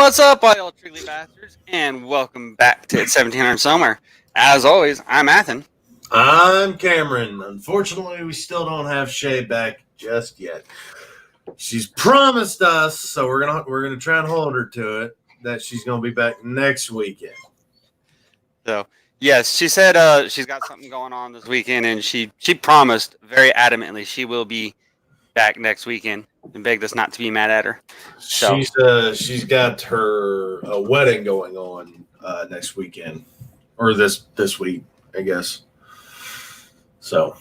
What's up, all triggly bastards, and welcome back to 1700 Somewhere. As always, I'm Athen. I'm Cameron. Unfortunately, we still don't have Chey back just yet. She's promised us, so we're gonna try and hold her to it, that she's gonna be back next weekend. So, yes, she said she's got something going on this weekend, and she promised very adamantly she will be back next weekend and begged us not to be mad at her. So, She's got her wedding going on next weekend, or this week, I guess. So,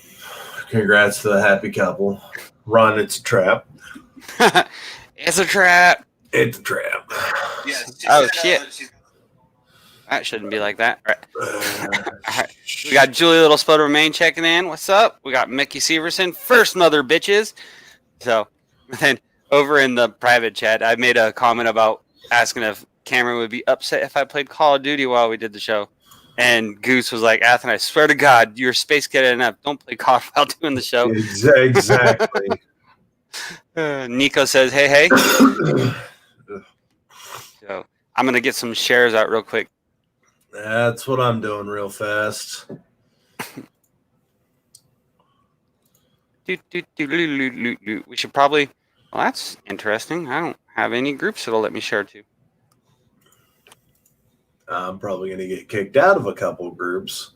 congrats to the happy couple. Run, it's a trap. it's a trap. It's a trap. Yes. Oh, shit. That shouldn't be like that. All right. We got Julie Little Sputter Remain checking in. What's up? We got Mickey Severson, first mother bitches. So, then over in the private chat, I made a comment about asking if Cameron would be upset if I played Call of Duty while we did the show. And Goose was like, Athen, I swear to God, you're space cadet enough. Don't play COD while doing the show. Exactly. Nico says, hey. So I'm going to get some shares out real quick. That's what I'm doing real fast. We should probably... Well, that's interesting. I don't have any groups that'll let me share to. I'm probably going to get kicked out of a couple groups.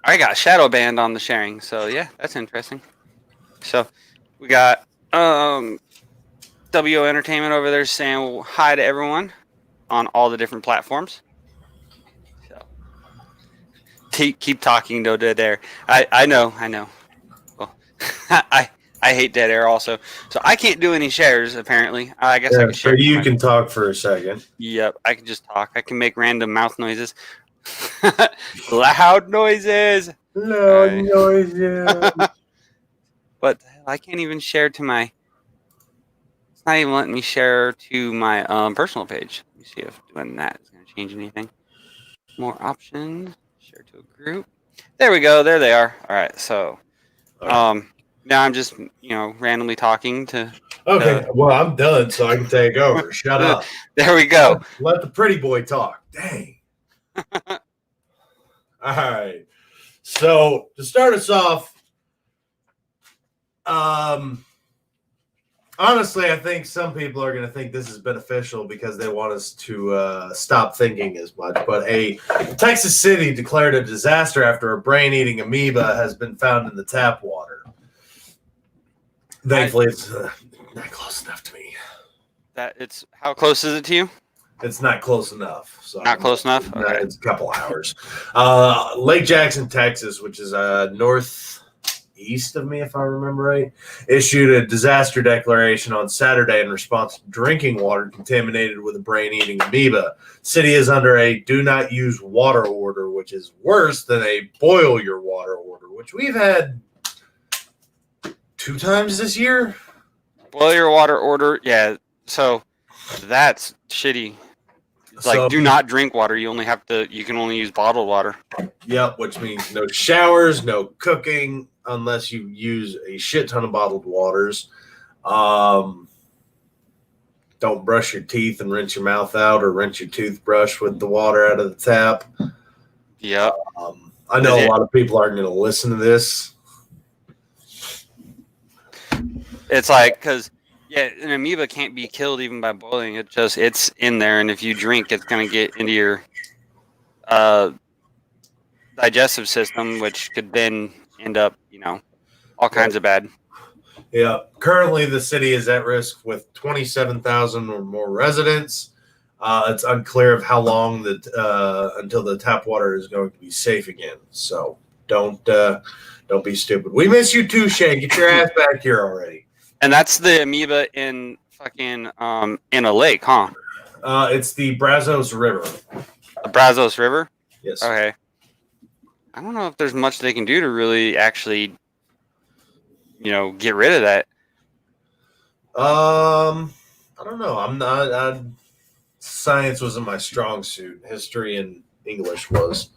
I got shadow banned on the sharing, so yeah, that's interesting. So we got WO Entertainment over there saying hi to everyone on all the different platforms. So keep talking, no dead air. I know. Well, I hate dead air also. So I can't do any shares, apparently. I guess I can share. So you can talk for a second. Yep, I can just talk. I can make random mouth noises. Loud noises. Loud noises. But I can't even share to my... It's not even letting me share to my personal page. Let me see if doing that is going to change anything. More options. Share to a group. There we go. There they are. All right, so... Now I'm just, randomly talking to... Okay, well, I'm done, so I can take over. Shut up. There we go. Let the pretty boy talk. Dang. All right. So, to start us off, honestly, I think some people are going to think this is beneficial because they want us to stop thinking as much. But a Texas city declared a disaster after a brain-eating amoeba has been found in the tap water. Thankfully, it's not close enough to me. How close is it to you? It's not close enough. So not close enough? No, it's a couple hours. Lake Jackson, Texas, which is northeast of me, if I remember right, issued a disaster declaration on Saturday in response to drinking water contaminated with a brain-eating amoeba. City is under a do not use water order, which is worse than a boil your water order, which we've had 2 times this year. Boil your water order, yeah. So that's shitty. Like, do not drink water. You can only use bottled water. Yep, which means no showers, no cooking, unless you use a shit ton of bottled waters. Don't brush your teeth and rinse your mouth out, or rinse your toothbrush with the water out of the tap. Yep. I know a lot of people aren't going to listen to this. It's like, because... Yeah, an amoeba can't be killed even by boiling. It's in there, and if you drink, it's going to get into your digestive system, which could then end up, all kinds of bad. Yeah. Currently, the city is at risk with 27,000 or more residents. It's unclear of how long until the tap water is going to be safe again. So don't be stupid. We miss you too, Chey. Get your ass back here already. And that's the amoeba in fucking in a lake, huh? It's the Brazos River. The Brazos River? Yes. Okay. I don't know if there's much they can do to really actually, get rid of that. I don't know. I'm not. Science wasn't my strong suit. History and English was.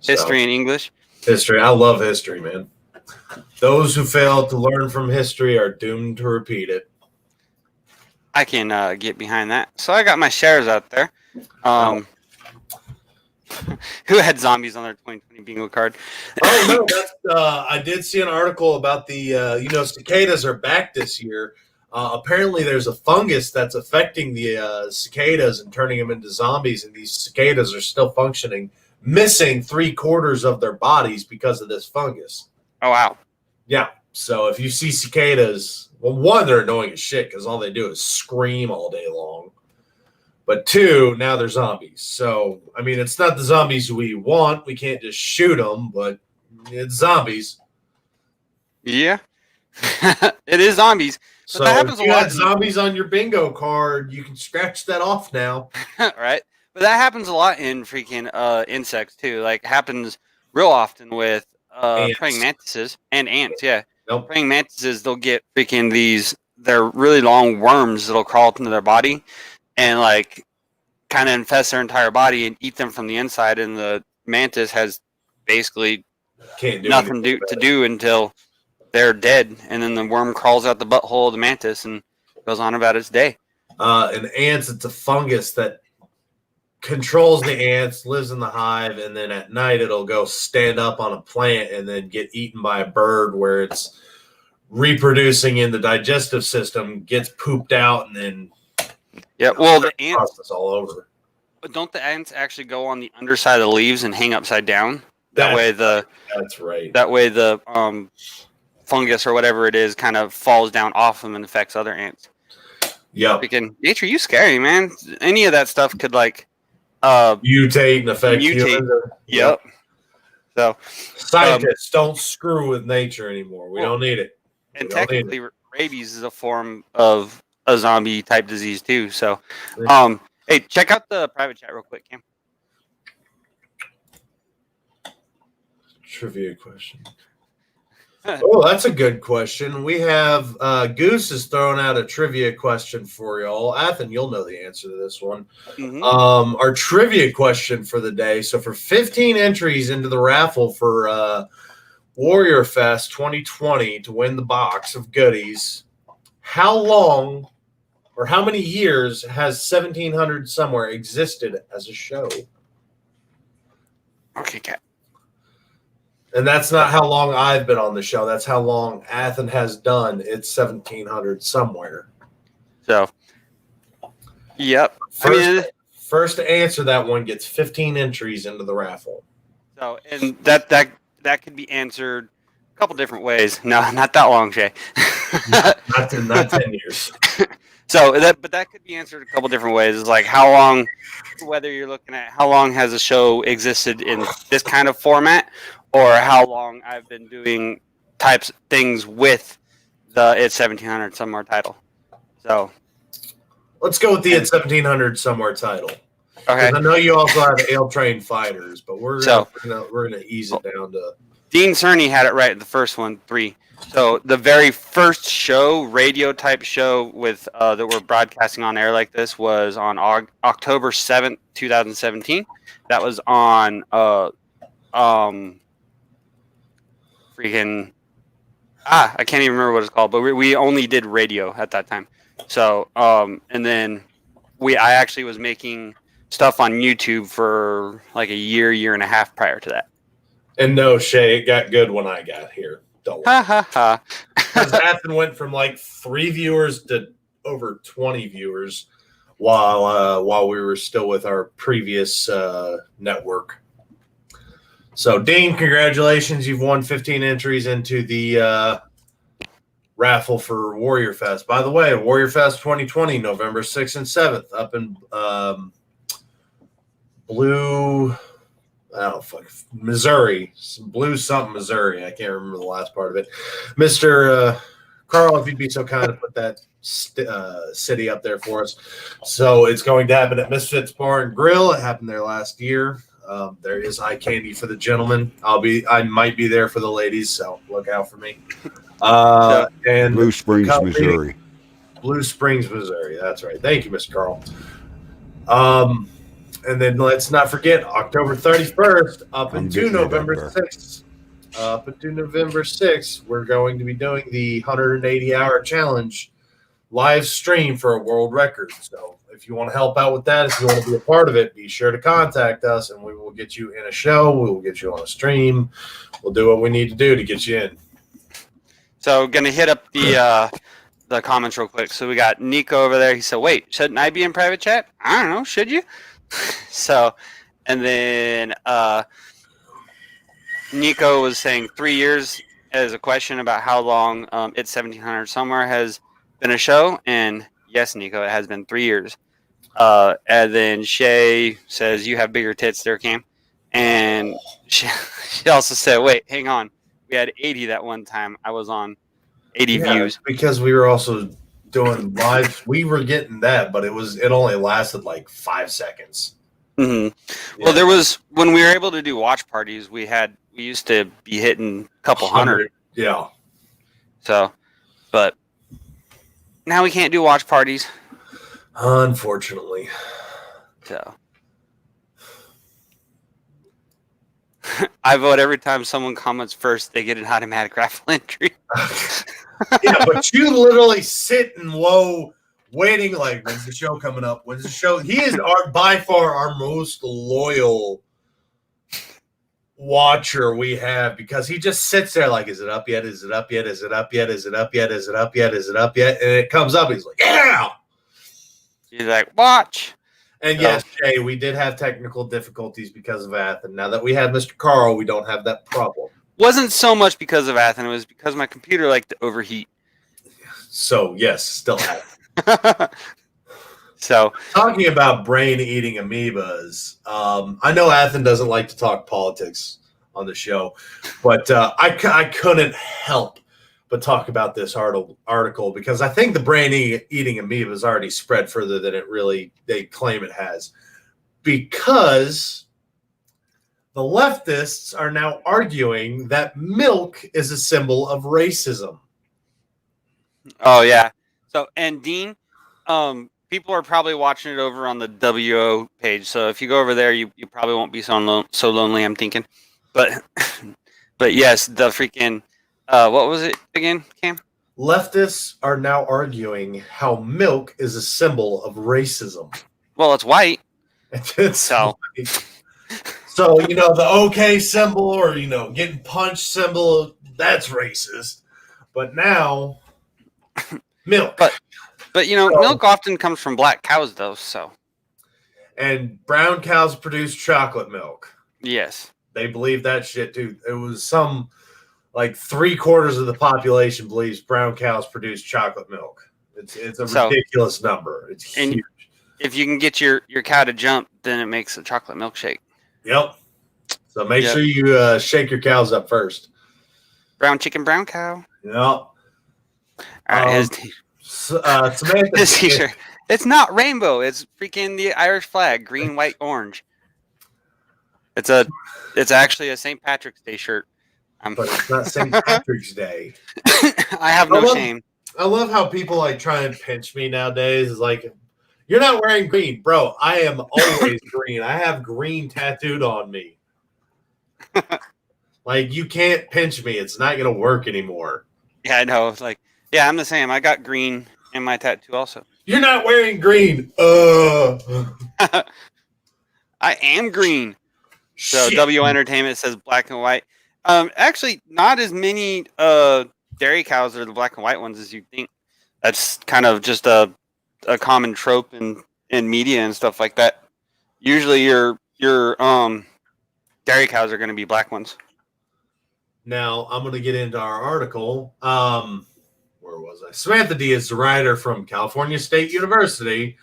History and English? History. I love history, man. Those who fail to learn from history are doomed to repeat it. I can get behind that. So I got my shares out there. Who had zombies on their 2020 bingo card? Oh no, that's I did see an article about the cicadas are back this year. Apparently, there's a fungus that's affecting the cicadas and turning them into zombies, and these cicadas are still functioning, missing 3/4 of their bodies because of this fungus. Oh wow! Yeah, so if you see cicadas, well, one, they're annoying as shit because all they do is scream all day long. But two, now they're zombies. So, I mean, it's not the zombies we want. We can't just shoot them, but it's zombies. Yeah, it is zombies. So but that happens if you a lot. had zombies on your bingo card, you can scratch that off now. Right? But that happens a lot in freaking insects too. Like happens real often with praying mantises and ants. Yeah, Nope. Praying mantises, they'll get freaking they're really long worms that'll crawl up into their body and like kind of infest their entire body and eat them from the inside. And the mantis has basically nothing to do until they're dead. And then the worm crawls out the butthole of the mantis and goes on about its day. And ants, it's a fungus that controls the ants, lives in the hive, and then at night it'll go stand up on a plant and then get eaten by a bird where it's reproducing in the digestive system, gets pooped out, and then the ants all over. But don't the ants actually go on the underside of the leaves and hang upside down? That's right. That way the fungus or whatever it is kind of falls down off them and affects other ants. Yeah. Nature, you scary, man. Any of that stuff could mutate and affect humans. Yep. So scientists don't screw with nature anymore. We don't need it. And technically, rabies is a form of a zombie type disease too. So, hey, check out the private chat real quick, Cam. Trivia question. Oh, that's a good question. We have Goose is throwing out a trivia question for y'all. Athen, you'll know the answer to this one. Mm-hmm. Our trivia question for the day. So for 15 entries into the raffle for Warrior Fest 2020 to win the box of goodies, how long or how many years has 1700 Somewhere existed as a show? Okay, Cat. And that's not how long I've been on the show. That's how long Athen has done its 1700 Somewhere. So, yep. First to answer that one gets 15 entries into the raffle. So, and that could be answered a couple different ways. No, not that long, Chey. not 10 years. So, that could be answered a couple different ways. It's like how long, whether you're looking at how long has a show existed in this kind of format, or how long I've been doing things with It's 1700 Somewhere title. So let's go with the It's 1700 Somewhere title. Okay. I know you also have Ale Train Fighters, but we're gonna ease it down to. Dean Cerny had it right in the first one, 3. So the very first show, radio type show with that we're broadcasting on air like this was on October 7th, 2017. That was on I can't even remember what it's called, but we only did radio at that time. So and then I actually was making stuff on YouTube for like a year and a half prior to that. And no, Chey, it got good when I got here. Don't ha ha ha. Because Athen went from like 3 viewers to over 20 viewers while we were still with our previous network. So, Dean, congratulations. You've won 15 entries into the raffle for Warrior Fest. By the way, Warrior Fest 2020, November 6th and 7th, up in Missouri. Blue something, Missouri. I can't remember the last part of it. Mr. Carl, if you'd be so kind to put that city up there for us. So, it's going to happen at Misfits Bar and Grill. It happened there last year. There is eye candy for the gentlemen. I might be there for the ladies, so look out for me. And Blue Springs, Missouri. Blue Springs, Missouri. That's right. Thank you, Mr. Carl. And then let's not forget October 31st up into November 6th. Up into November 6th, we're going to be doing the 180-hour challenge live stream for a world record. So if you want to help out with that, if you want to be a part of it, be sure to contact us and we will get you in a show. We will get you on a stream. We'll do what we need to do to get you in. So going to hit up the comments real quick. So we got Nico over there. He said, wait, shouldn't I be in private chat? I don't know. Should you? So, and then Nico was saying 3 years as a question about how long It's 1700 Somewhere has been a show. And yes, Nico, it has been 3 years. And then Chey says, you have bigger tits there, Cam. And she also said, wait, hang on. We had 80 that one time. I was on 80 views. Because we were also doing live. We were getting that, but it only lasted like 5 seconds. Mm-hmm. Yeah. Well, there was, when we were able to do watch parties, we used to be hitting a couple hundred. Yeah. So, but now we can't do watch parties. Unfortunately. So. I vote every time someone comments first, they get an automatic raffle entry. Yeah, but you literally sit and waiting like, when's the show coming up? When's the show? He is by far our most loyal watcher we have because he just sits there like, is it up yet? Is it up yet? Is it up yet? Is it up yet? Is it up yet? Is it up yet? And it comes up. He's like, yeah. He's like, watch. And yes, Jay, we did have technical difficulties because of Athen. Now that we have Mr. Carl, we don't have that problem. Wasn't so much because of Athen. It was because my computer liked to overheat. So, yes, still Athen. So, talking about brain-eating amoebas, I know Athen doesn't like to talk politics on the show, but I couldn't help but talk about this article because I think the brain-eating amoeba has already spread further than they claim it has. Because the leftists are now arguing that milk is a symbol of racism. Oh, yeah. So, and Dean, people are probably watching it over on the WO page. So if you go over there, you probably won't be so lonely, I'm thinking. But yes, the freaking... what was it again, Cam? Leftists are now arguing how milk is a symbol of racism. Well, it's white. So, the OK symbol or, getting punched symbol, that's racist. But now, milk. But milk often comes from black cows, though, so. And brown cows produce chocolate milk. Yes. They believe that shit, too. It was some... like 3/4 of the population believes brown cows produce chocolate milk. It's a ridiculous number. It's huge. If you can get your cow to jump, then it makes a chocolate milkshake. Yep. So make sure you shake your cows up first. Brown chicken, brown cow. Yep. Samantha, his t-shirt. It's not rainbow. It's freaking the Irish flag, green, white, orange. It's actually a St. Patrick's Day shirt. But it's not St. Patrick's Day. I have no shame. I love how people try and pinch me nowadays. It's like, you're not wearing green. Bro, I am always green. I have green tattooed on me. Like, you can't pinch me. It's not going to work anymore. Yeah, I know. Yeah, I'm the same. I got green in my tattoo also. You're not wearing green. I am green. So Shit. W Entertainment says black and white. Actually, not as many dairy cows are the black and white ones as you think. That's kind of just a common trope in media and stuff like that. Usually, your dairy cows are going to be black ones. Now, I'm going to get into our article. Where was I? Samantha Diaz, the writer from California State University,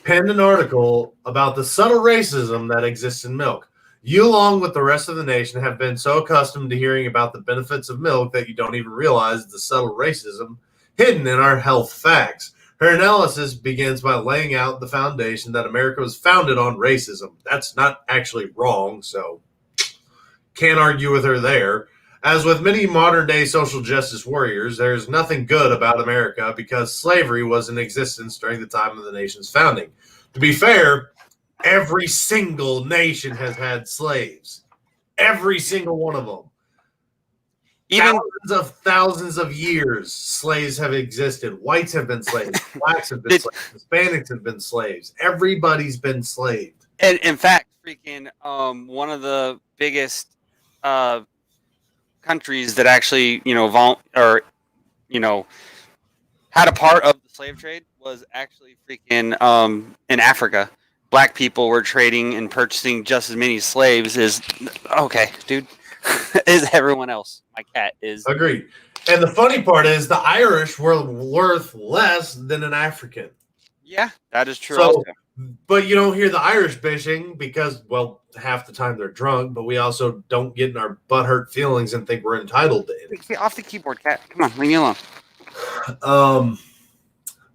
penned an article about the subtle racism that exists in milk. You, along with the rest of the nation, have been so accustomed to hearing about the benefits of milk that you don't even realize the subtle racism hidden in our health facts. Her analysis begins by laying out the foundation that America was founded on racism. That's not actually wrong, so can't argue with her there. As with many modern-day social justice warriors, there is nothing good about America because slavery was in existence during the time of the nation's founding. To be fair, every single nation has had slaves. Every single one of them. Even thousands of years, slaves have existed. Whites have been slaves. Blacks have been Did- slaves. Hispanics have been slaves. Everybody's been slaved. and in fact, freaking one of the biggest countries that actually had a part of the slave trade was actually freaking in Africa. Black people were trading and purchasing just as many slaves as dude, as everyone else. My cat is. Agreed. And the funny part is the Irish were worth less than an African. Yeah, that is true. So, also. but you don't hear the Irish bishing because, well, half the time they're drunk, but we also don't get in our butthurt feelings and think we're entitled to it. Get off the keyboard, cat. Come on, leave me alone.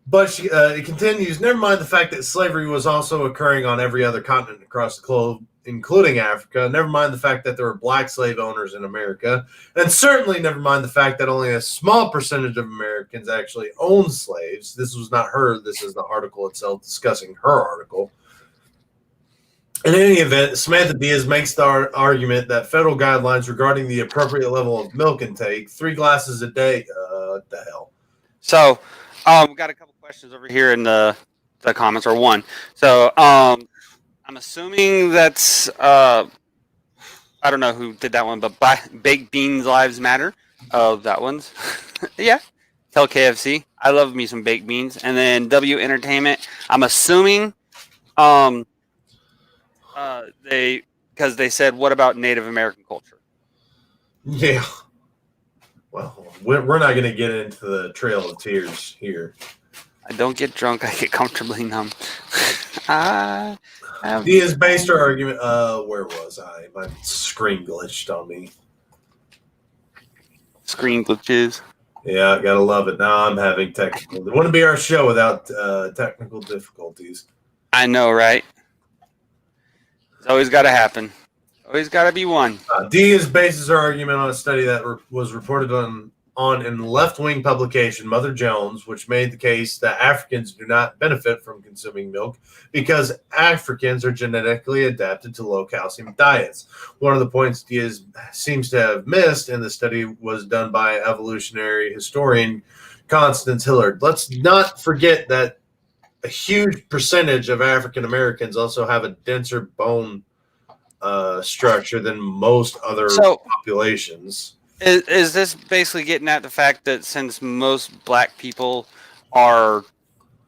But it continues, never mind the fact that slavery was also occurring on every other continent across the globe, including Africa. Never mind the fact that there were black slave owners in America. And certainly never mind the fact that only a small percentage of Americans actually owned slaves. This was not her. This is the article itself discussing her article. In any event, Samantha Diaz makes the argument that federal guidelines regarding the appropriate level of milk intake, 3 glasses a day, what the hell? So, we got a couple questions over here in the comments, or one. So, I'm assuming that's I don't know who did that one, but Baked Beans Lives Matter. Oh, that one's yeah. Tell KFC. I love me some baked beans. And then W Entertainment. I'm assuming because they said, what about Native American culture? Yeah. Well, we're not going to get into the Trail of Tears here. I don't get drunk. I get comfortably numb. Diaz based her argument. Where was I? My screen glitched on me. Screen glitches. Yeah, gotta love it. Now I'm having technical. It wouldn't be our show without technical difficulties. I know, right? It's always got to happen. Always got to be one. Diaz bases her argument on a study that was reported on in the left-wing publication Mother Jones, which made the case that Africans do not benefit from consuming milk because Africans are genetically adapted to low-calcium diets. One of the points Diaz seems to have missed in the study was done by evolutionary historian Constance Hillard. Let's not forget that a huge percentage of African Americans also have a denser bone structure than most other populations. Is this basically getting at the fact that since most black people are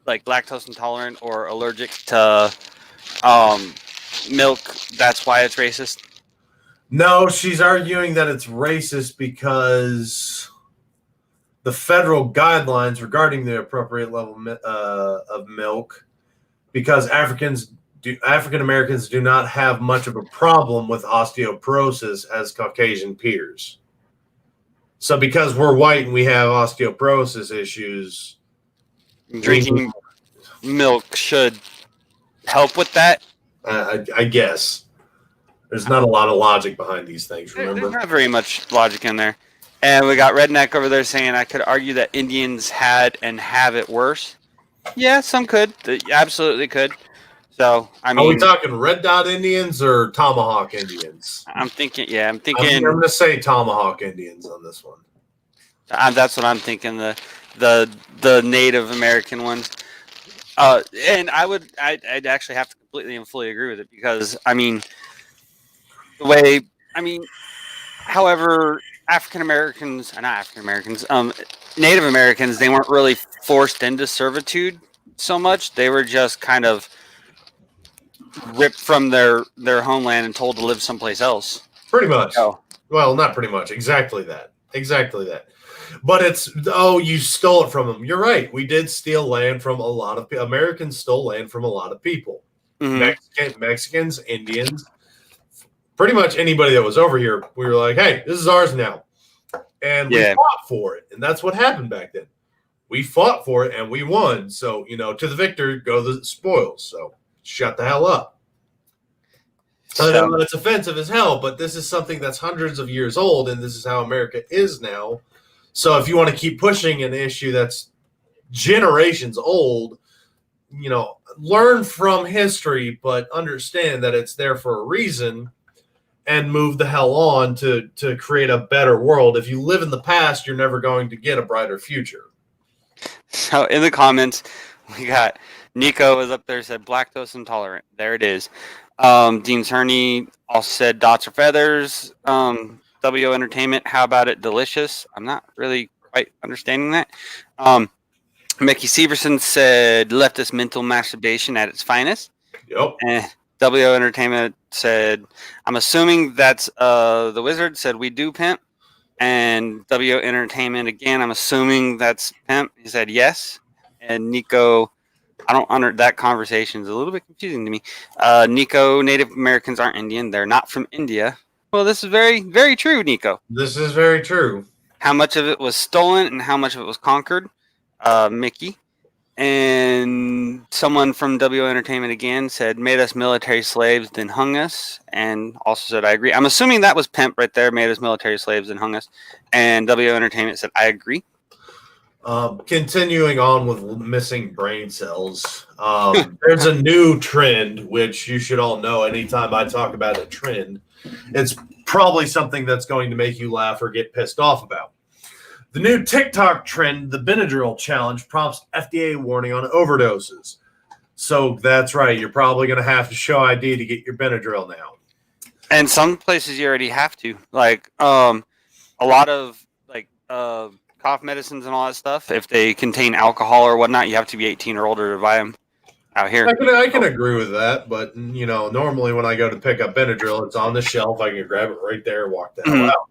like lactose intolerant or allergic to milk, that's why it's racist? No, she's arguing that it's racist because the federal guidelines regarding the appropriate level of milk, because African Americans do not have much of a problem with osteoporosis as Caucasian peers. So because we're white and we have osteoporosis issues, drinking milk should help with that. I guess. There's not a lot of logic behind these things, remember? There's not very much logic in there. And we got Redneck over there saying, I could argue that Indians had and have it worse. Yeah, some could. They absolutely could. So, I mean... Are we talking red dot Indians or tomahawk Indians? I'm thinking... I'm going to say tomahawk Indians on this one. That's what I'm thinking, the Native American ones. And I'd actually have to completely and fully agree with it because, I mean... however, African Americans, not African Americans, Native Americans, they weren't really forced into servitude so much. They were just kind of ripped from their homeland and told to live someplace else. Pretty much. Oh. Well, not pretty much. Exactly that. But it's, you stole it from them. You're right. We did steal land from a lot of people. Americans stole land from a lot of people. Mm-hmm. Mexicans, Indians. Pretty much anybody that was over here, we were like, hey, this is ours now. And we fought for it. And that's what happened back then. We fought for it and we won. So, to the victor go the spoils. So shut the hell up. I know it's offensive as hell, but this is something that's hundreds of years old, and this is how America is now. So if you want to keep pushing an issue that's generations old, learn from history, but understand that it's there for a reason. and move the hell on to create a better world. If you live in the past, you're never going to get a brighter future. So in the comments, we got Nico was up there, said lactose intolerant. There it is. Dean Cerny also said dots or feathers. WO Entertainment, how about it? Delicious. I'm not really quite understanding that. Mickey Severson said leftist mental masturbation at its finest. Yep. WO Entertainment said, I'm assuming that's the Wizard said we do pimp. And WO Entertainment again, I'm assuming that's pimp. He said yes. And Nico, I don't under that conversation is a little bit confusing to me. Nico, Native Americans aren't Indian. They're not from India. Well, this is very, very true, Nico. This is very true. How much of it was stolen and how much of it was conquered? Mickey. And someone from WO Entertainment again said, made us military slaves, then hung us. And also said, I agree. I'm assuming that was pimp right there, made us military slaves, then hung us. And WO Entertainment said, I agree. Continuing on with missing brain cells, there's a new trend, which you should all know anytime I talk about a trend, it's probably something that's going to make you laugh or get pissed off about. The new TikTok trend, the Benadryl challenge, prompts FDA warning on overdoses. So that's right. You're probably going to have to show ID to get your Benadryl now. And some places you already have to. Like a lot of like cough medicines and all that stuff, if they contain alcohol or whatnot, you have to be 18 or older to buy them out here. I can agree with that. But, normally when I go to pick up Benadryl, it's on the shelf. I can grab it right there and walk the hell out.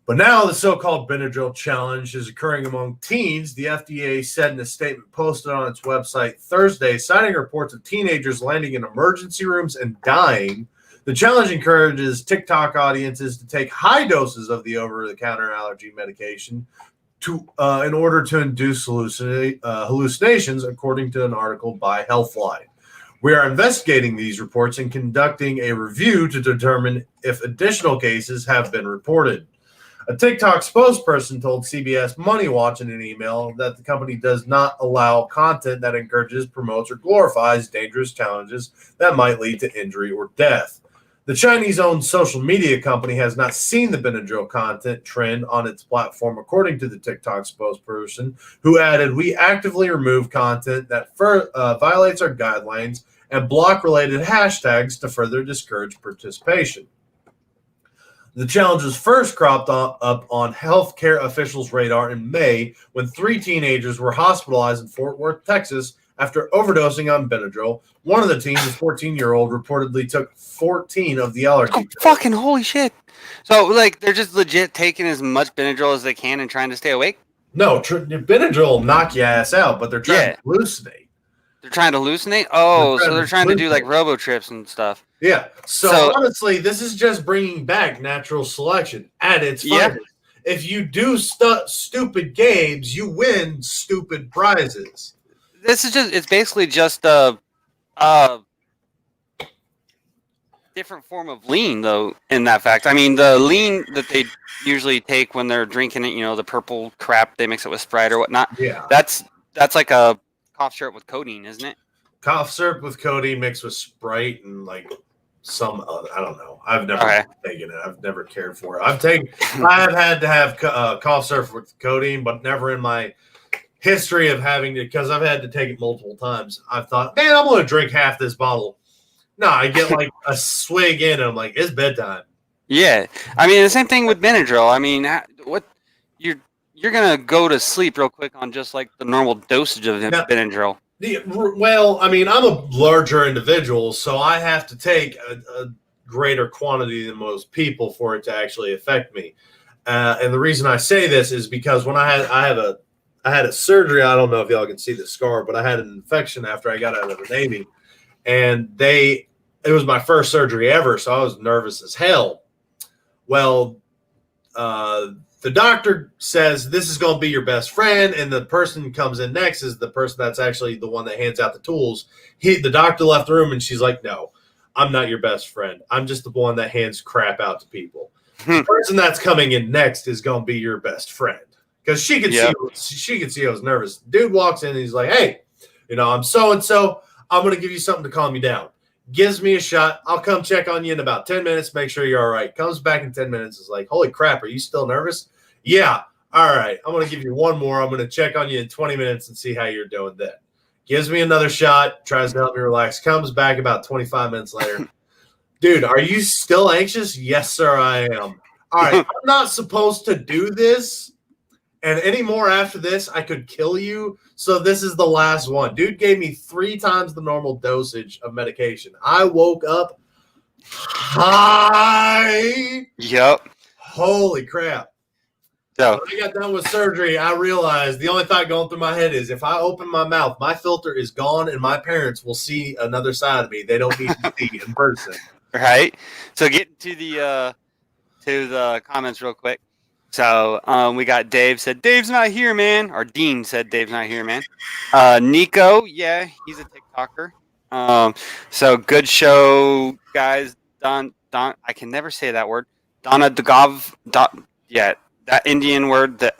But now the so-called Benadryl challenge is occurring among teens. The FDA said in a statement posted on its website Thursday, citing reports of teenagers landing in emergency rooms and dying. The challenge encourages TikTok audiences to take high doses of the over-the-counter allergy medication in order to induce hallucinations, according to an article by Healthline. We are investigating these reports and conducting a review to determine if additional cases have been reported. A TikTok spokesperson told CBS Money Watch in an email that the company does not allow content that encourages, promotes, or glorifies dangerous challenges that might lead to injury or death. The Chinese-owned social media company has not seen the Benadryl content trend on its platform, according to the TikTok spokesperson, who added, we actively remove content that violates our guidelines and block related hashtags to further discourage participation. The challenge was first cropped up on healthcare officials' radar in May when 3 teenagers were hospitalized in Fort Worth, Texas, after overdosing on Benadryl. One of the teens, a 14-year-old, reportedly took 14 of the allergy pills. Fucking holy shit. So, they're just legit taking as much Benadryl as they can and trying to stay awake? No, Benadryl will knock your ass out, but they're trying to hallucinate. They're trying to hallucinate? Oh, so they're trying to do, robo trips and stuff. Yeah. So honestly, this is just bringing back natural selection at its finest. If you do stupid games, you win stupid prizes. It's basically just a different form of lean, though, in that fact. I mean, the lean that they usually take when they're drinking it, the purple crap, they mix it with Sprite or whatnot. Yeah. That's like a cough syrup with codeine, isn't it? Cough syrup with codeine mixed with Sprite and some other, I don't know. I've never taken it. I've never cared for it. I have had to have cough syrup with codeine, but never in my history of having to, because I've had to take it multiple times. I've thought, man, I'm going to drink half this bottle. No, I get a swig in and I'm like, it's bedtime. Yeah. I mean, the same thing with Benadryl. I mean, what you're going to go to sleep real quick on just the normal dosage of Benadryl. Well, I mean, I'm a larger individual, so I have to take a greater quantity than most people for it to actually affect me. And the reason I say this is because when I had a surgery, I don't know if y'all can see the scar, but I had an infection after I got out of the Navy, and it was my first surgery ever, so I was nervous as hell. Well, the doctor says this is going to be your best friend, and the person comes in next is the person that's actually the one that hands out the tools. The doctor left the room, and she's like, no, I'm not your best friend. I'm just the one that hands crap out to people. The person that's coming in next is going to be your best friend. Because she could see I was nervous. Dude walks in, and he's like, hey, I'm so-and-so. I'm going to give you something to calm you down. gives me a shot. I'll come check on you in about 10 minutes, make sure you're all right. Comes back in 10 minutes, is like, holy crap, are you still nervous? Yeah. All right. I'm going to give you one more. I'm going to check on you in 20 minutes and see how you're doing then. Gives me another shot, tries to help me relax, comes back about 25 minutes later. Dude, are you still anxious? Yes, sir, I am. All right, I'm not supposed to do this. And any more after this, I could kill you. So this is the last one. Dude gave me 3 times the normal dosage of medication. I woke up high. Yep. Holy crap. So When I got done with surgery, I realized the only thought going through my head is if I open my mouth, my filter is gone and my parents will see another side of me. They don't need to see in person. right. So getting to the comments real quick. So we got Dave said Dave's not here, man. Or Dean said Dave's not here, man. Nico, yeah, he's a TikToker. So good show, guys. Don, I can never say that word. Donna Dagov. Yeah, that Indian word that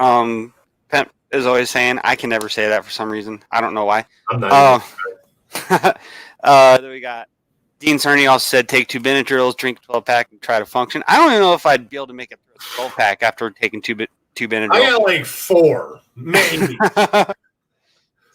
Pimp is always saying. I can never say that for some reason. I don't know why. I'm not Then we got Dean Cerny also said take 2 Benadryls, drink a 12-pack, and try to function. I don't even know if I'd be able to make it through a 12-pack after taking 2 Benadryls. I got like 4, maybe.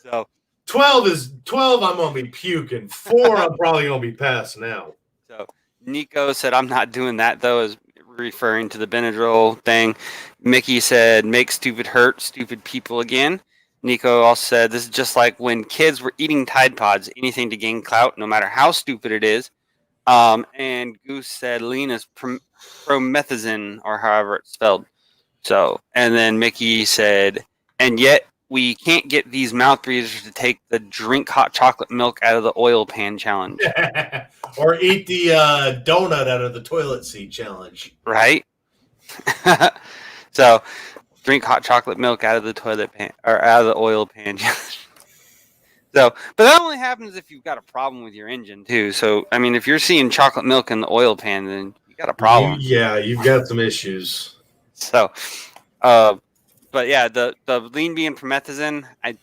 So 12, I'm going to be puking. 4, I'm probably going to be passing out. So Nico said, I'm not doing that, though, is referring to the Benadryl thing. Mickey said, make stupid hurt stupid people again. Nico also said, this is just like when kids were eating Tide Pods, anything to gain clout, no matter how stupid it is. And Goose said, lean is promethazine, or however it's spelled. So, and then Mickey said, and yet we can't get these mouth breathers to take the drink hot chocolate milk out of the oil pan challenge. Or eat the donut out of the toilet seat challenge. Right? So, drink hot chocolate milk out of the toilet pan, or out of the oil pan challenge. So, but that only happens if you've got a problem with your engine, too. So, I mean, if you're seeing chocolate milk in the oil pan, then you got a problem. You've got some issues. So, but yeah, the lean being promethazine, I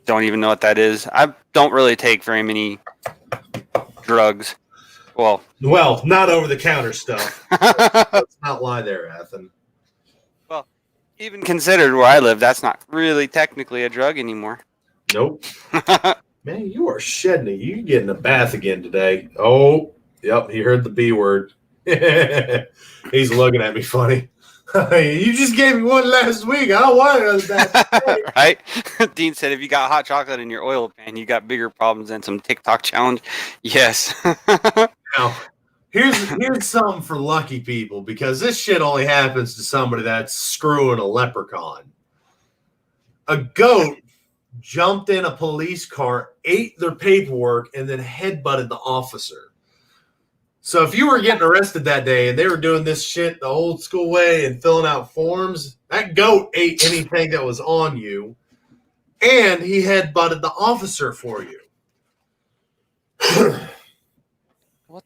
don't even know what that is. I don't really take very many drugs. Well, not over-the-counter stuff. Let's not lie there, Athen. Well, even considered where I live, that's not really technically a drug anymore. Nope. Man, you are shedding it. You getting a bath again today. Oh, yep, he heard the B word. He's looking at me funny. You just gave me one last week. I don't want another bath. Right? Dean said, if you got hot chocolate in your oil pan, you got bigger problems than some TikTok challenge. Yes. Now, here's something for lucky people, because this shit only happens to somebody that's screwing a leprechaun. A goat jumped in a police car, ate their paperwork, and then headbutted the officer. So if you were getting arrested that day and they were doing this shit the old school way and filling out forms, that goat ate anything that was on you, and he headbutted the officer for you. What?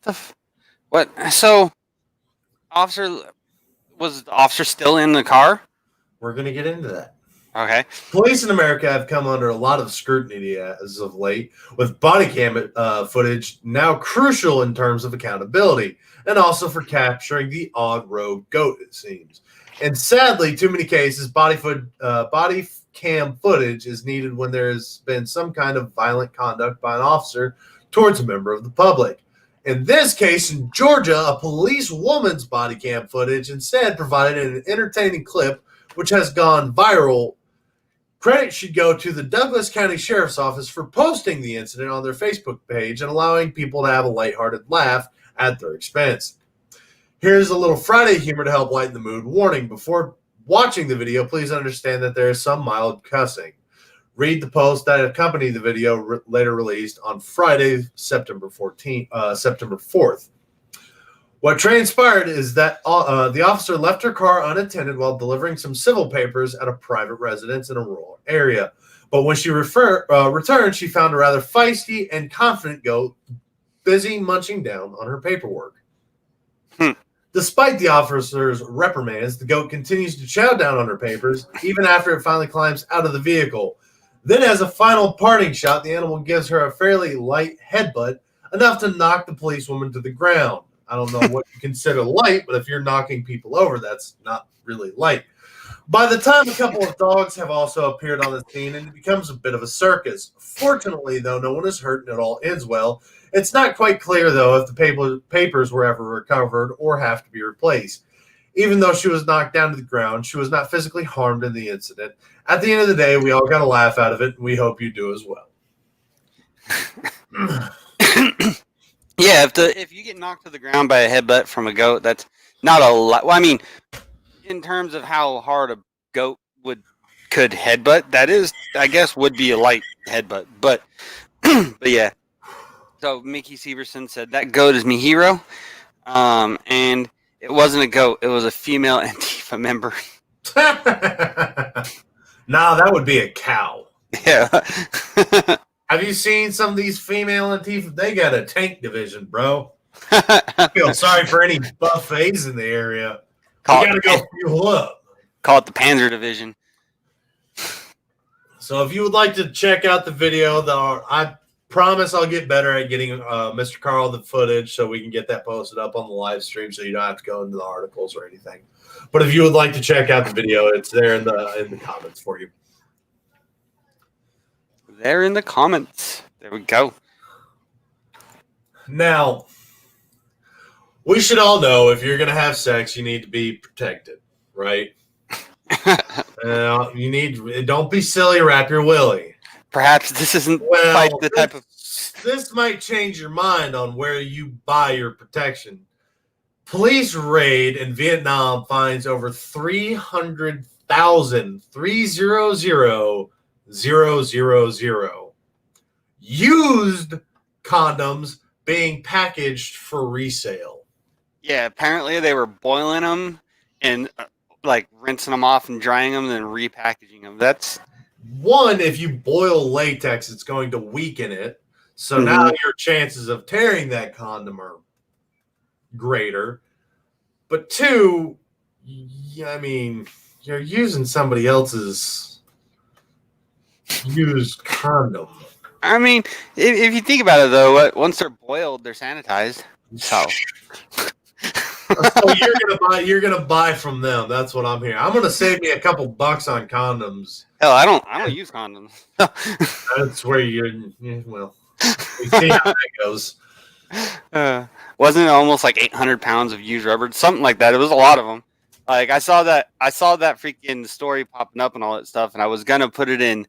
So, was the officer still in the car? We're going to get into that. Okay. Police in America have come under a lot of scrutiny as of late, with body cam footage now crucial in terms of accountability, and also for capturing the odd road goat, it seems. And sadly, too many cases, body cam footage is needed when there has been some kind of violent conduct by an officer towards a member of the public. In this case, in Georgia, a police woman's body cam footage instead provided an entertaining clip which has gone viral. Credit should go to the Douglas County Sheriff's Office for posting the incident on their Facebook page and allowing people to have a lighthearted laugh at their expense. Here's a little Friday humor to help lighten the mood. Warning, before watching the video, please understand that there is some mild cussing. Read the post that accompanied the video later released on Friday, September 4th. What transpired is that the officer left her car unattended while delivering some civil papers at a private residence in a rural area. But when she returned, she found a rather feisty and confident goat busy munching down on her paperwork. Despite the officer's reprimands, the goat continues to chow down on her papers, even after it finally climbs out of the vehicle. Then, as a final parting shot, the animal gives her a fairly light headbutt, enough to knock the policewoman to the ground. I don't know what you consider light, but if you're knocking people over, that's not really light. By the time a couple of dogs have also appeared on the scene, and it becomes a bit of a circus. Fortunately, though, no one is hurt and it all ends well. It's not quite clear, though, if the papers were ever recovered or have to be replaced. Even though she was knocked down to the ground, she was not physically harmed in the incident. At the end of the day, we all got a laugh out of it, and we hope you do as well. Yeah, if you get knocked to the ground by a headbutt from a goat, that's not a lot. Well, I mean, in terms of how hard a goat could headbutt, that is, I guess, would be a light headbutt. But but yeah. So Mickey Severson said that goat is my hero, and it wasn't a goat; it was a female Antifa member. Nah, that would be a cow. Yeah. Have you seen some of these female Antifa? They got a tank division, bro. I feel sorry for any buffets in the area. We gotta go fuel up. Call it the Panzer Division. So if you would like to check out the video, I promise I'll get better at getting Mr. Carl the footage so we can get that posted up on the live stream so you don't have to go into the articles or anything. But if you would like to check out the video, it's there in the comments for you. There in the comments. There we go. Now, we should all know if you're going to have sex, you need to be protected, right? Don't be silly, wrap your willy. Perhaps this isn't quite the type of... This might change your mind on where you buy your protection. Police raid in Vietnam finds over 300,000 used condoms being packaged for resale. Yeah, apparently they were boiling them and like rinsing them off and drying them and then repackaging them. That's one, if you boil latex, it's going to weaken it. So now your chances of tearing that condom are greater. But two, I mean, you're using somebody else's used condom. I mean, if you think about it, though, once they're boiled, they're sanitized. So you're gonna buy from them. That's what I'm hearing. I'm gonna save me a couple bucks on condoms. Hell, I don't use condoms. That's where well, we see how that goes. Wasn't it almost like 800 pounds of used rubber, something like that? It was a lot of them. Like I saw that freaking story popping up and all that stuff, and I was gonna put it in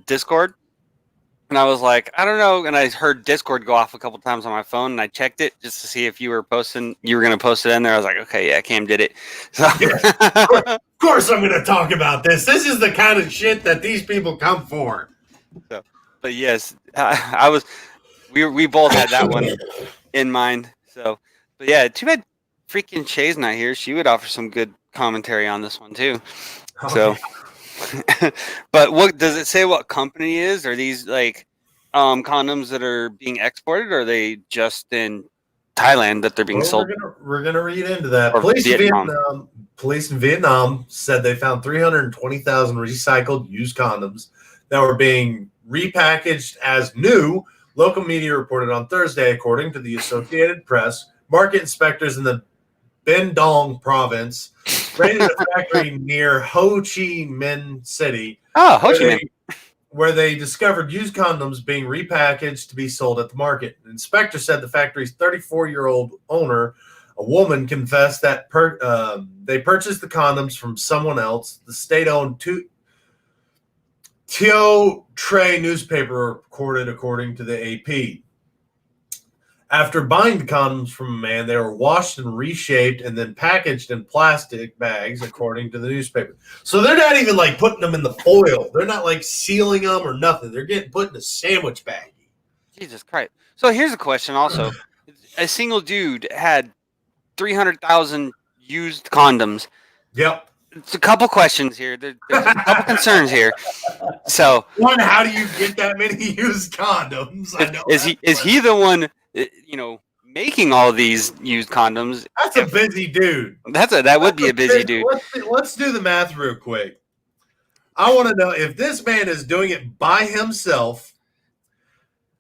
Discord. And I was like, I don't know. And I heard Discord go off a couple times on my phone, and I checked it just to see if you were going to post it in there. I was like, okay, yeah, Cam did it. So of course I'm going to talk about this. This is the kind of shit that these people come for. So, but yes, we both had that one in mind. So, but yeah, too bad freaking Chey's not here. She would offer some good commentary on this one too. So. But what does it say? What company is? Are these like condoms that are being exported, or are they just in Thailand that they're being sold? We're gonna read into that. Police in Vietnam said they found 320,000 recycled used condoms that were being repackaged as new. Local media reported on Thursday, according to the Associated Press. Market inspectors in the Bên Dong province raided a factory near Ho Chi Minh City. Oh, Ho Chi Minh. Where they discovered used condoms being repackaged to be sold at the market. The inspector said the factory's 34-year-old owner, a woman, confessed that they purchased the condoms from someone else. The state-owned Teo Chey newspaper reported, according to the AP. After buying the condoms from a man, they were washed and reshaped and then packaged in plastic bags, according to the newspaper. So they're not even like putting them in the foil. They're not like sealing them or nothing. They're getting put in a sandwich bag. Jesus Christ. So here's a question also. A single dude had 300,000 used condoms. Yep. It's a couple questions here. There's a couple concerns here. So one, how do you get that many used condoms? I know is he the one, making all these used condoms? That's a busy dude. That would be a busy dude. Let's do the math real quick. I want to know if this man is doing it by himself.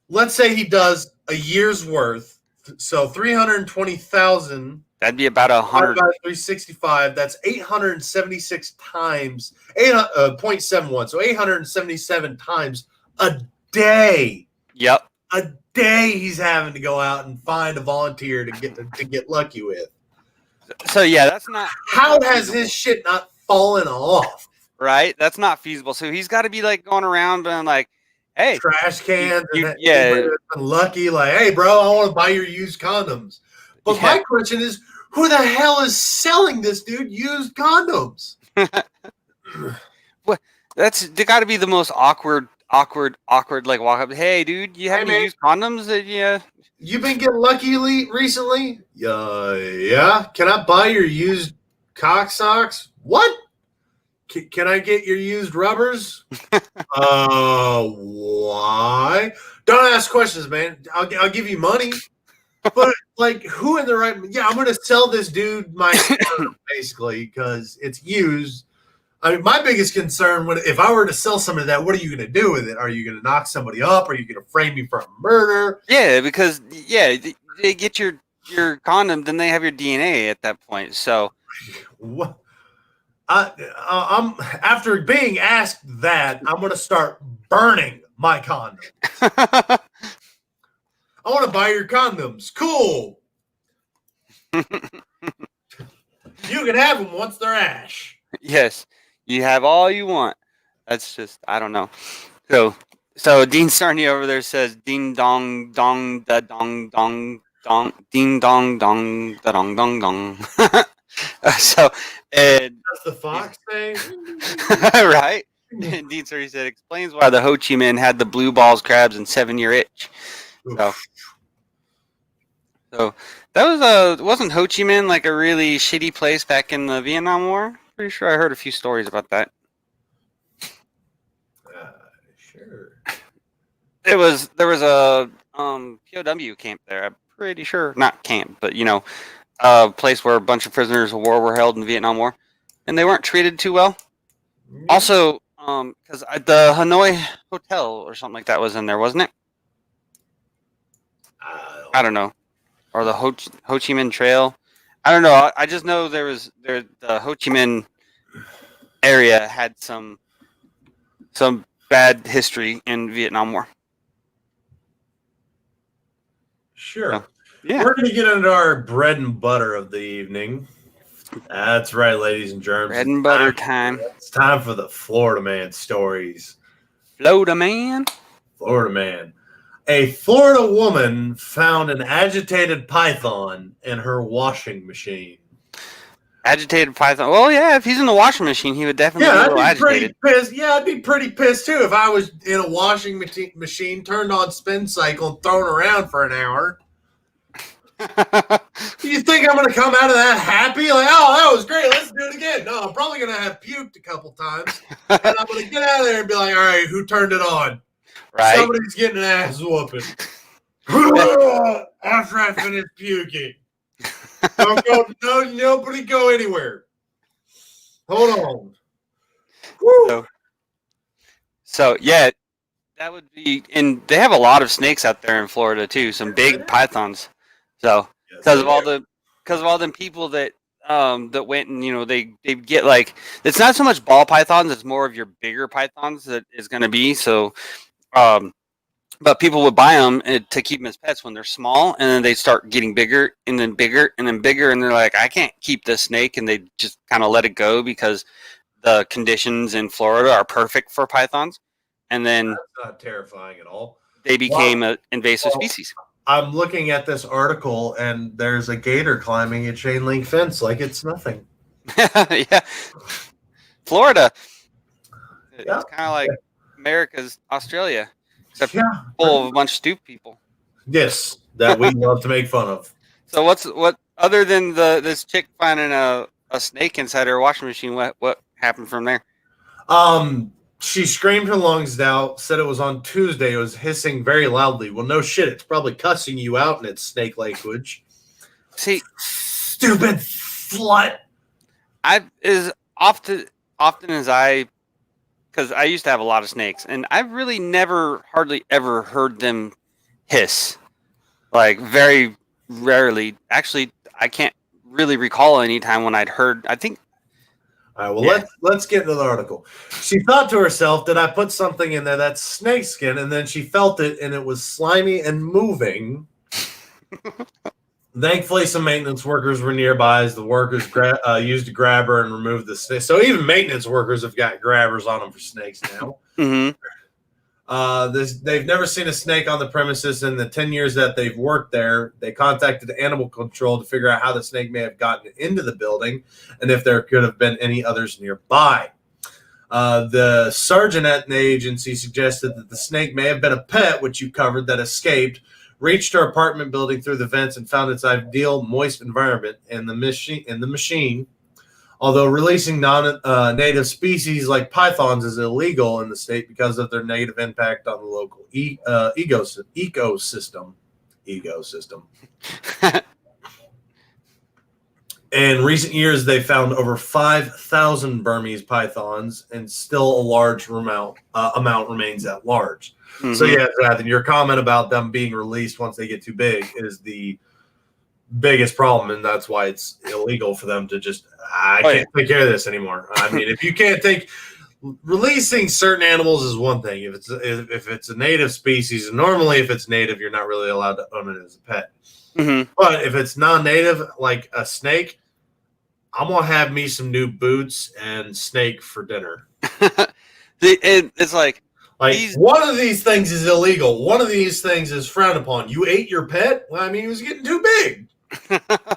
let's say he does a year's worth. So 320,000 That'd be about divided 100. by 365. That's 876 times 8.71. So 877 times a day. Yep. A day he's having to go out and find a volunteer to get lucky with. So yeah, that's not. How has his shit not fallen off? Right? That's not feasible. So he's got to be like going around and like, hey, Trash cans and yeah, anybody that's been lucky, like, hey, bro, I want to buy your used condoms. But my question is, who the hell is selling this dude used condoms? What? That's got to be the most awkward. Like walk up. Hey, dude, you have any used condoms? Yeah. You been getting lucky recently? Yeah. Can I buy your used cock socks? What? Can I get your used rubbers? Why? Don't ask questions, man. I'll give you money. But like, who in the right? Yeah, I'm gonna sell this dude my sperm, basically, because it's used. I mean, my biggest concern if I were to sell some of that, what are you gonna do with it? Are you gonna knock somebody up? Are you gonna frame me for a murder? Yeah, because they get your condom, then they have your DNA at that point. So, what? I'm after being asked that, I'm gonna start burning my condom. I want to buy your condoms. Cool. You can have them once they're ash. Yes, you have all you want. That's just, I don't know. So Dean Sarney over there says, "Ding dong dong da dong dong dong, ding dong dong da dong dong dong." So, and that's the fox thing, right? And Dean Sarney said, "Explains why the Ho Chi Minh had the blue balls, crabs, and 7-year itch." So that was wasn't Ho Chi Minh like a really shitty place back in the Vietnam War? Pretty sure I heard a few stories about that. Sure. There was a POW camp there. I'm pretty sure, not camp, but a place where a bunch of prisoners of war were held in the Vietnam War, and they weren't treated too well. Mm-hmm. Also, because the Hanoi Hotel or something like that was in there, wasn't it? I don't know. Or the Ho Chi Minh Trail. I don't know. I just know the Ho Chi Minh area had some bad history in Vietnam War. Sure. So, yeah. We're going to get into our bread and butter of the evening. That's right, ladies and germs. Bread and butter time. It's time for the Florida Man stories. Florida Man? Florida Man. A Florida woman found an agitated python in her washing machine. Agitated python. Well, yeah, if he's in the washing machine, he would definitely be a little agitated. Pretty pissed. Yeah, I'd be pretty pissed too if I was in a washing machine, turned on spin cycle, and thrown around for an hour. You think I'm going to come out of that happy? Like, oh, that was great. Let's do it again. No, I'm probably going to have puked a couple times. And I'm going to get out of there and be like, all right, who turned it on? Right. Somebody's getting an ass whooping. After I finish puking. Don't go, nobody go anywhere. Hold on. So yeah, that would be, and they have a lot of snakes out there in Florida too. Some big pythons. So because of all them people that went and they get like, it's not so much ball pythons, it's more of your bigger pythons that is going to be so. But people would buy them to keep them as pets when they're small, and then they start getting bigger and then bigger and then bigger, and they're like, I can't keep this snake, and they just kind of let it go because the conditions in Florida are perfect for pythons. And then that's not terrifying at all. They became an invasive species. I'm looking at this article, and there's a gator climbing a chain link fence like it's nothing. Yeah, Florida. It's kind of like America's Australia, except full of a bunch of stupid people. Yes, that we love to make fun of. So what other than this chick finding a snake inside her washing machine? What happened from there? She screamed her lungs out. Said it was on Tuesday. It was hissing very loudly. Well, no shit. It's probably cussing you out in its snake language. See, stupid slut. As often as because I used to have a lot of snakes, and I've really never hardly ever heard them hiss. Like very rarely. Actually, I can't really recall any time when I'd heard. I think. All right, well, let's get into the article. She thought to herself, did I put something in there that's snakeskin? And then she felt it, and it was slimy and moving. Thankfully, some maintenance workers were nearby as the workers used a grabber and removed the snake. So even maintenance workers have got grabbers on them for snakes now. They've never seen a snake on the premises in the 10 years that they've worked there. They contacted animal control to figure out how the snake may have gotten into the building and if there could have been any others nearby. The sergeant at the agency suggested that the snake may have been a pet, which you covered, that escaped, reached her apartment building through the vents, and found its ideal moist environment in the machine. Although releasing non-native species like pythons is illegal in the state because of their negative impact on the local ecosystem. In recent years, they found over 5,000 Burmese pythons, and still a large amount remains at large. So yeah, Athen, your comment about them being released once they get too big is the biggest problem, and that's why it's illegal for them to just can't take care of this anymore. I mean, if you can't take releasing certain animals is one thing. If it's a native species, normally if it's native, you're not really allowed to own it as a pet. But if it's non-native, like a snake, I'm gonna have me some new boots and snake for dinner. It's like one of these things is illegal. One of these things is frowned upon. You ate your pet? Well, I mean, he was getting too big.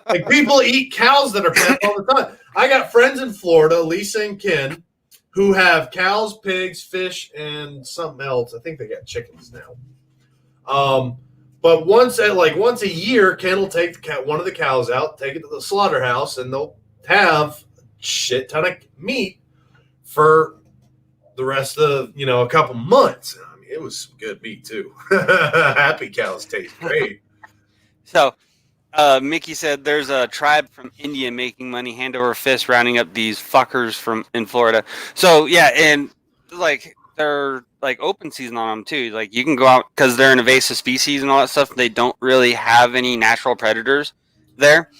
Like people eat cows that are pets all the time. I got friends in Florida, Lisa and Ken, who have cows, pigs, fish, and something else. I think they got chickens now. But once a year, Ken will take one of the cows out, take it to the slaughterhouse, and they'll have a shit ton of meat for the rest of a couple months. I mean, it was some good meat too. Happy cows taste great. So, Mickey said there's a tribe from India making money hand over fist rounding up these fuckers in Florida. So yeah, and like they're like open season on them too. Like you can go out because they're an invasive species and all that stuff. They don't really have any natural predators there.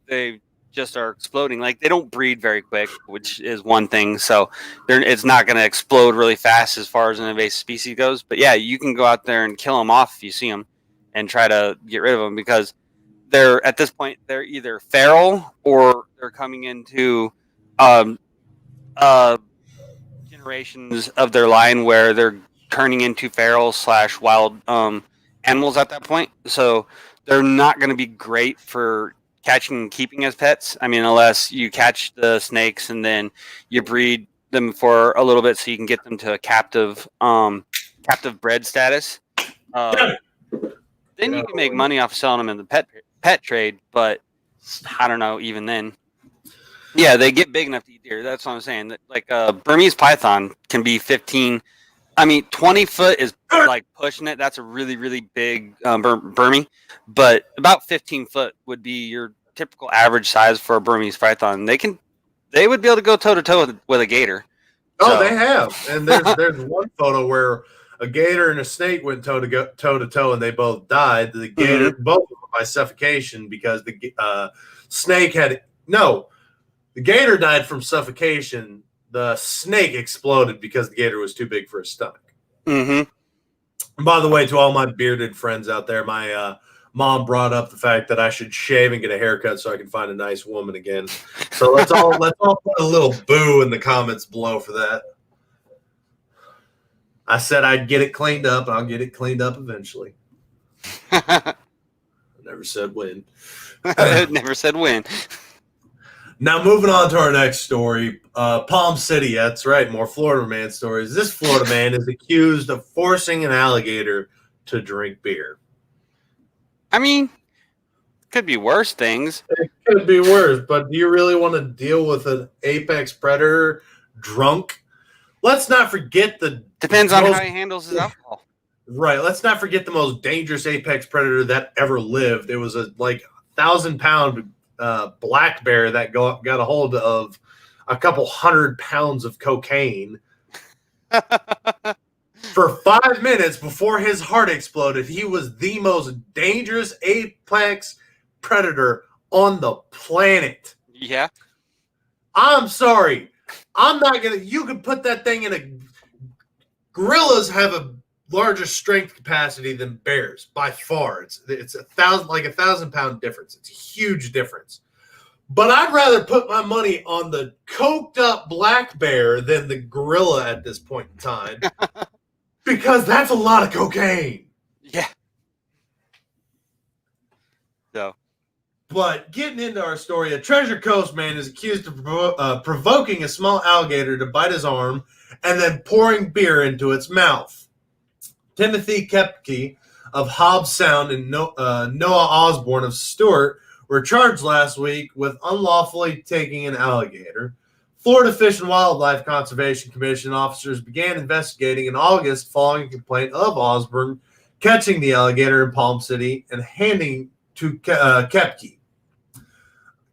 They just are exploding. Like they don't breed very quick, which is one thing. So it's not going to explode really fast as far as an invasive species goes. But yeah, you can go out there and kill them off if you see them and try to get rid of them because they're at this point they're either feral or they're coming into generations of their line where they're turning into feral / wild animals at that point. So they're not going to be great for catching and keeping as pets. I mean, unless you catch the snakes and then you breed them for a little bit so you can get them to a captive bred status. Then you can make money off selling them in the pet trade, but I don't know, even then. Yeah, they get big enough to eat deer. That's what I'm saying. Like a Burmese python can be 15. I mean, 20 foot is like pushing it. That's a really, really big Burmese. But about 15 foot would be your typical average size for a Burmese python. They would be able to go toe to toe with a gator. Oh, they have. And there's one photo where a gator and a snake went toe to toe, and they both died. The gator, both of them by suffocation because the snake the gator died from suffocation. The snake exploded because the gator was too big for his stomach. By the way, to all my bearded friends out there, my mom brought up the fact that I should shave and get a haircut so I can find a nice woman again. So let's all put a little boo in the comments below for that. I said I'd get it cleaned up, and I'll get it cleaned up eventually. I never said when. Never said when. Now, moving on to our next story, Palm City. That's right, more Florida man stories. This Florida man is accused of forcing an alligator to drink beer. I mean, could be worse things. It could be worse, but do you really want to deal with an apex predator drunk? Let's not forget Depends on how he handles his alcohol. Right. Let's not forget the most dangerous apex predator that ever lived. It was a 1,000-pound black bear that got a hold of a couple 100 pounds of cocaine. For 5 minutes before his heart exploded, he was the most dangerous apex predator on the planet. Yeah. I'm sorry. I'm not going to. You can put that thing in a. Gorillas have a larger strength capacity than bears by far. It's 1,000 pound difference. It's a huge difference. But I'd rather put my money on the coked up black bear than the gorilla at this point in time. Because that's a lot of cocaine. Yeah. So. But getting into our story, a Treasure Coast man is accused of provoking a small alligator to bite his arm and then pouring beer into its mouth. Timothy Kepke of Hobbs Sound and Noah Osborne of Stewart were charged last week with unlawfully taking an alligator. Florida Fish and Wildlife Conservation Commission officers began investigating in August following a complaint of Osborne catching the alligator in Palm City and handing to Kepke.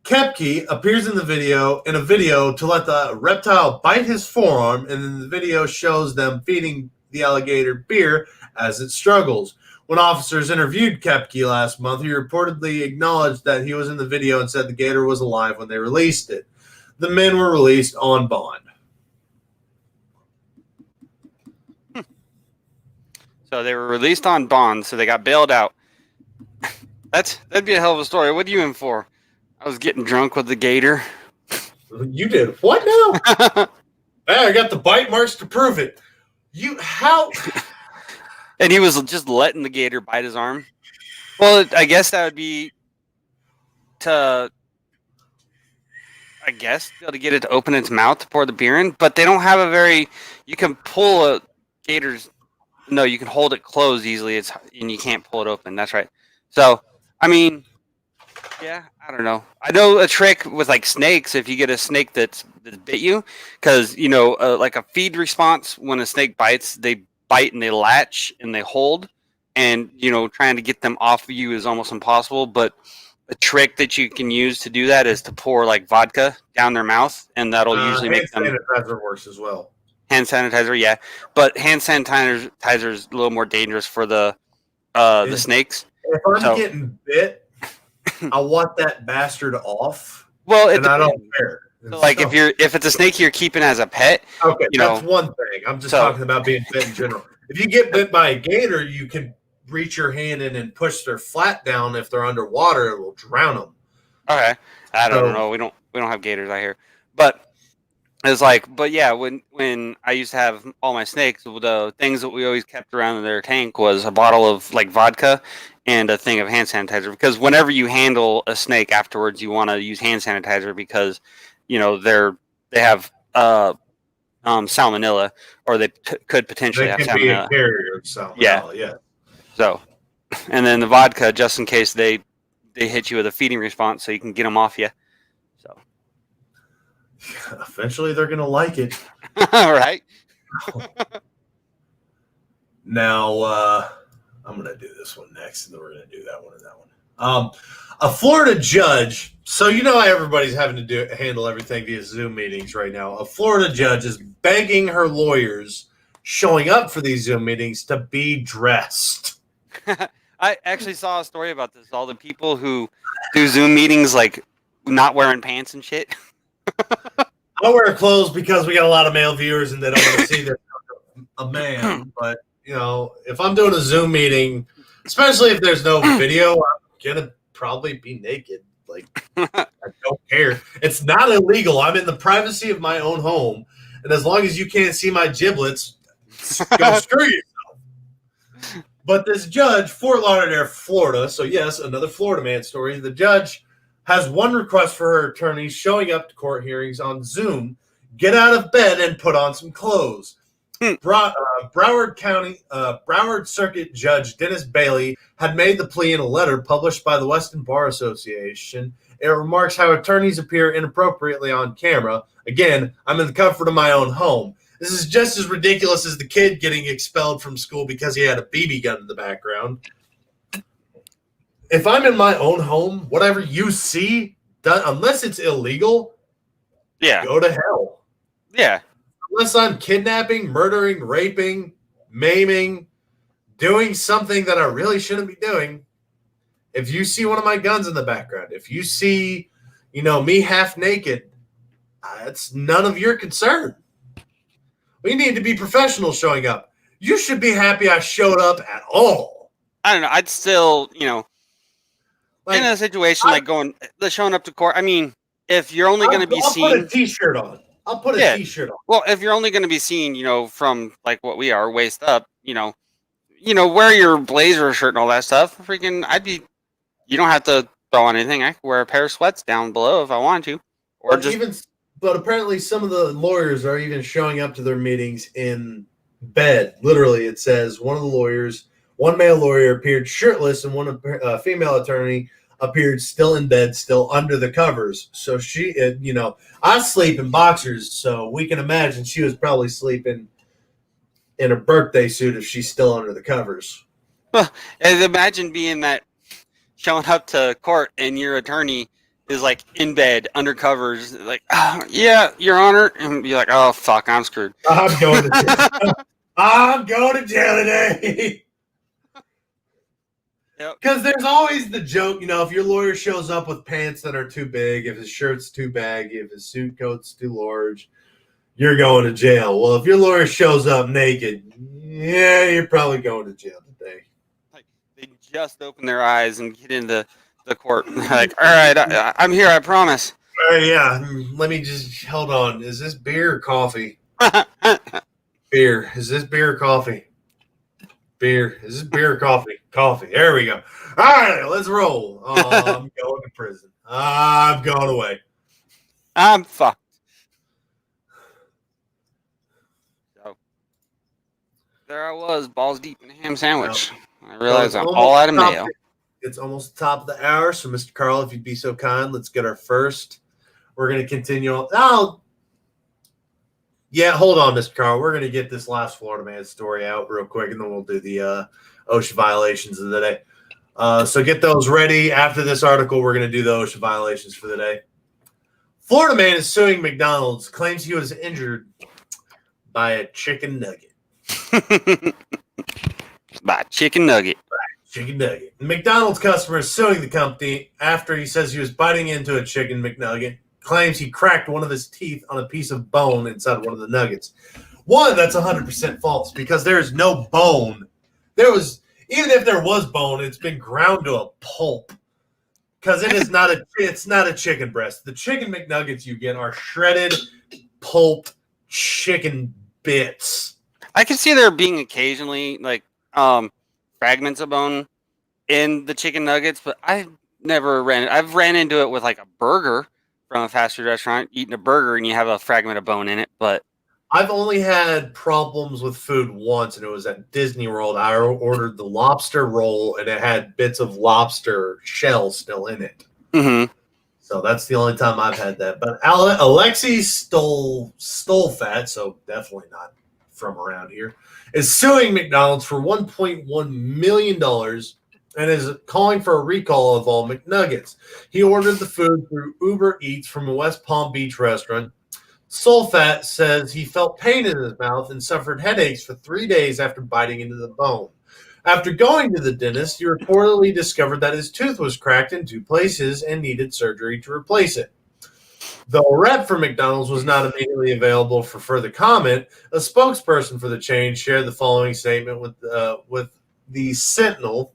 Kepke appears in a video to let the reptile bite his forearm, and then the video shows them feeding the alligator beer as it struggles. When officers interviewed Kepke last month, he reportedly acknowledged that he was in the video and said the gator was alive when they released it. The men were released on bond. So they were released on bond, so they got bailed out. That'd be a hell of a story. What are you in for? I was getting drunk with the gator. You did what now? Hey, I got the bite marks to prove it. How? And he was just letting the gator bite his arm. Well, I guess that would be to be able to get it to open its mouth to pour the beer in. But they don't have a very. You can pull a gator's. No, you can hold it closed easily. And you can't pull it open. That's right. So, I mean. Yeah, I don't know. I know a trick with like snakes. If you get a snake that bit you, because like a feed response when a snake bites, they bite and they latch and they hold, and trying to get them off of you is almost impossible. But a trick that you can use to do that is to pour like vodka down their mouth, and that'll usually make them. Hand sanitizer works as well. Hand sanitizer, yeah, but hand sanitizer is a little more dangerous for the snakes. If I'm getting bit. I want that bastard off. Well, and I don't care. So, like if it's a snake you're keeping as a pet, okay, that's one thing. I'm just talking about being bit in general. If you get bit by a gator, you can reach your hand in and push their flat down. If they're underwater, it will drown them. Okay, I don't know. We don't have gators out here, but it's like, but yeah, when I used to have all my snakes, the things that we always kept around in their tank was a bottle of like vodka and a thing of hand sanitizer, because whenever you handle a snake afterwards, you want to use hand sanitizer because, they have salmonella, or they could potentially have salmonella. Be a carrier of salmonella, yeah. So, and then the vodka, just in case they hit you with a feeding response, so you can get them off you. So, eventually they're gonna like it. All right. Now. I'm going to do this one next, and then we're going to do that one and that one. A Florida judge, so how everybody's having to handle everything via Zoom meetings right now. A Florida judge is begging her lawyers showing up for these Zoom meetings to be dressed. I actually saw a story about this. All the people who do Zoom meetings, like, not wearing pants and shit. I wear clothes because we got a lot of male viewers, and they don't want to see a man, but... if I'm doing a Zoom meeting, especially if there's no video, I'm going to probably be naked. Like, I don't care. It's not illegal. I'm in the privacy of my own home. And as long as you can't see my giblets, go screw yourself. But this judge, Fort Lauderdale, Florida, so yes, another Florida man story. The judge has one request for her attorneys showing up to court hearings on Zoom: get out of bed and put on some clothes. Broward Circuit Judge Dennis Bailey had made the plea in a letter published by the Western Bar Association. It remarks how attorneys appear inappropriately on camera. Again, I'm in the comfort of my own home. This is just as ridiculous as the kid getting expelled from school because he had a BB gun in the background. If I'm in my own home, whatever you see, unless it's illegal, go to hell. Yeah. Unless I'm kidnapping, murdering, raping, maiming, doing something that I really shouldn't be doing. If you see one of my guns in the background, if you see, me half naked, it's none of your concern. We need to be professional showing up. You should be happy I showed up at all. I don't know. I'd still, in a situation showing up to court. I mean, if you're only going to be seen, I'll put a t-shirt on. T-shirt on. Well, if you're only going to be seen, from like what we are, waist up, wear your blazer shirt and all that stuff. Freaking, you don't have to throw on anything. I could wear a pair of sweats down below if I want to, or But apparently some of the lawyers are even showing up to their meetings in bed. Literally, it says one male lawyer appeared shirtless and one female attorney appeared still in bed, still under the covers. So I sleep in boxers, so we can imagine she was probably sleeping in a birthday suit if she's still under the covers. And imagine being that showing up to court and your attorney is like in bed under covers, like, oh, yeah, Your Honor, and be like, oh fuck, I'm screwed. I'm going to jail. I'm going to jail today. Because there's always the joke, if your lawyer shows up with pants that are too big, if his shirt's too baggy, if his suit coat's too large, you're going to jail. Well, if your lawyer shows up naked, yeah, you're probably going to jail today. Like they just open their eyes and get into the court. Like, all right, I'm here, I promise. Yeah, let me just hold on. Is this beer or coffee? Beer. Is this beer or coffee? Beer. Is this beer or coffee? Coffee. There we go. All right, let's roll. I'm going to prison. I'm going away. I'm fucked. So there I was, balls deep in a ham sandwich. I realized I'm all out of mayo. It's almost the top of the hour, so Mr. Carl, if you'd be so kind, let's get our first. We're going to continue on. Oh, yeah, hold on, Mr. Carl. We're going to get this last Florida man story out real quick, and then we'll do the OSHA violations of the day. So get those ready. After this article, we're going to do the OSHA violations for the day. Florida man is suing McDonald's, claims he was injured by a chicken nugget. By a chicken nugget. Chicken nugget. McDonald's customer is suing the company after he says he was biting into a chicken McNugget, claims he cracked one of his teeth on a piece of bone inside one of the nuggets. One, that's 100% false because there is no bone. Even if there was bone, it's been ground to a pulp because it's not a chicken breast. The chicken McNuggets you get are shredded, pulped chicken bits. I can see there being occasionally like fragments of bone in the chicken nuggets, but I've ran into it with like a burger from a fast food restaurant, eating a burger and you have a fragment of bone in it. But I've only had problems with food once, and it was at Disney World. I ordered the lobster roll, and it had bits of lobster shell still in it. Mm-hmm. So that's the only time I've had that. But Alexi stole fat, so definitely not from around here, is suing McDonald's for $1.1 million and is calling for a recall of all McNuggets. He ordered the food through Uber Eats from a West Palm Beach restaurant. Sulfat says he felt pain in his mouth and suffered headaches for 3 days after biting into the bone. After going to the dentist, he reportedly discovered that his tooth was cracked in 2 places and needed surgery to replace it. Though a rep for McDonald's was not immediately available for further comment, a spokesperson for the chain shared the following statement with the Sentinel.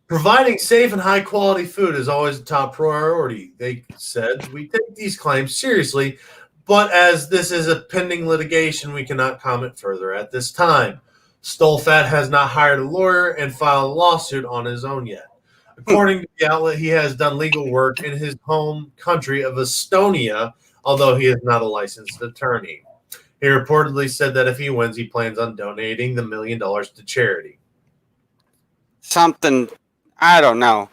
Providing safe and high-quality food is always a top priority, they said. We take these claims seriously, but as this is a pending litigation, we cannot comment further at this time. Stolfat has not hired a lawyer and filed a lawsuit on his own yet. According to the outlet, he has done legal work in his home country of Estonia, although he is not a licensed attorney. He reportedly said that if he wins, he plans on donating the $1 million to charity. Something, I don't know.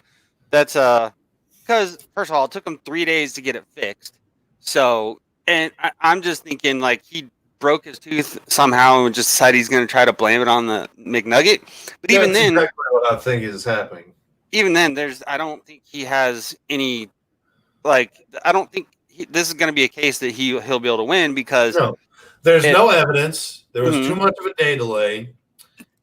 That's because first of all, it took him 3 days to get it fixed. So, and I'm just thinking like he broke his tooth somehow and just decided he's going to try to blame it on the McNugget. But That's even then, exactly what I think is happening. Even then, I don't think he has any, like, I don't think this is going to be a case that he'll be able to win because There's no evidence. There was Mhm. too much of a day delay.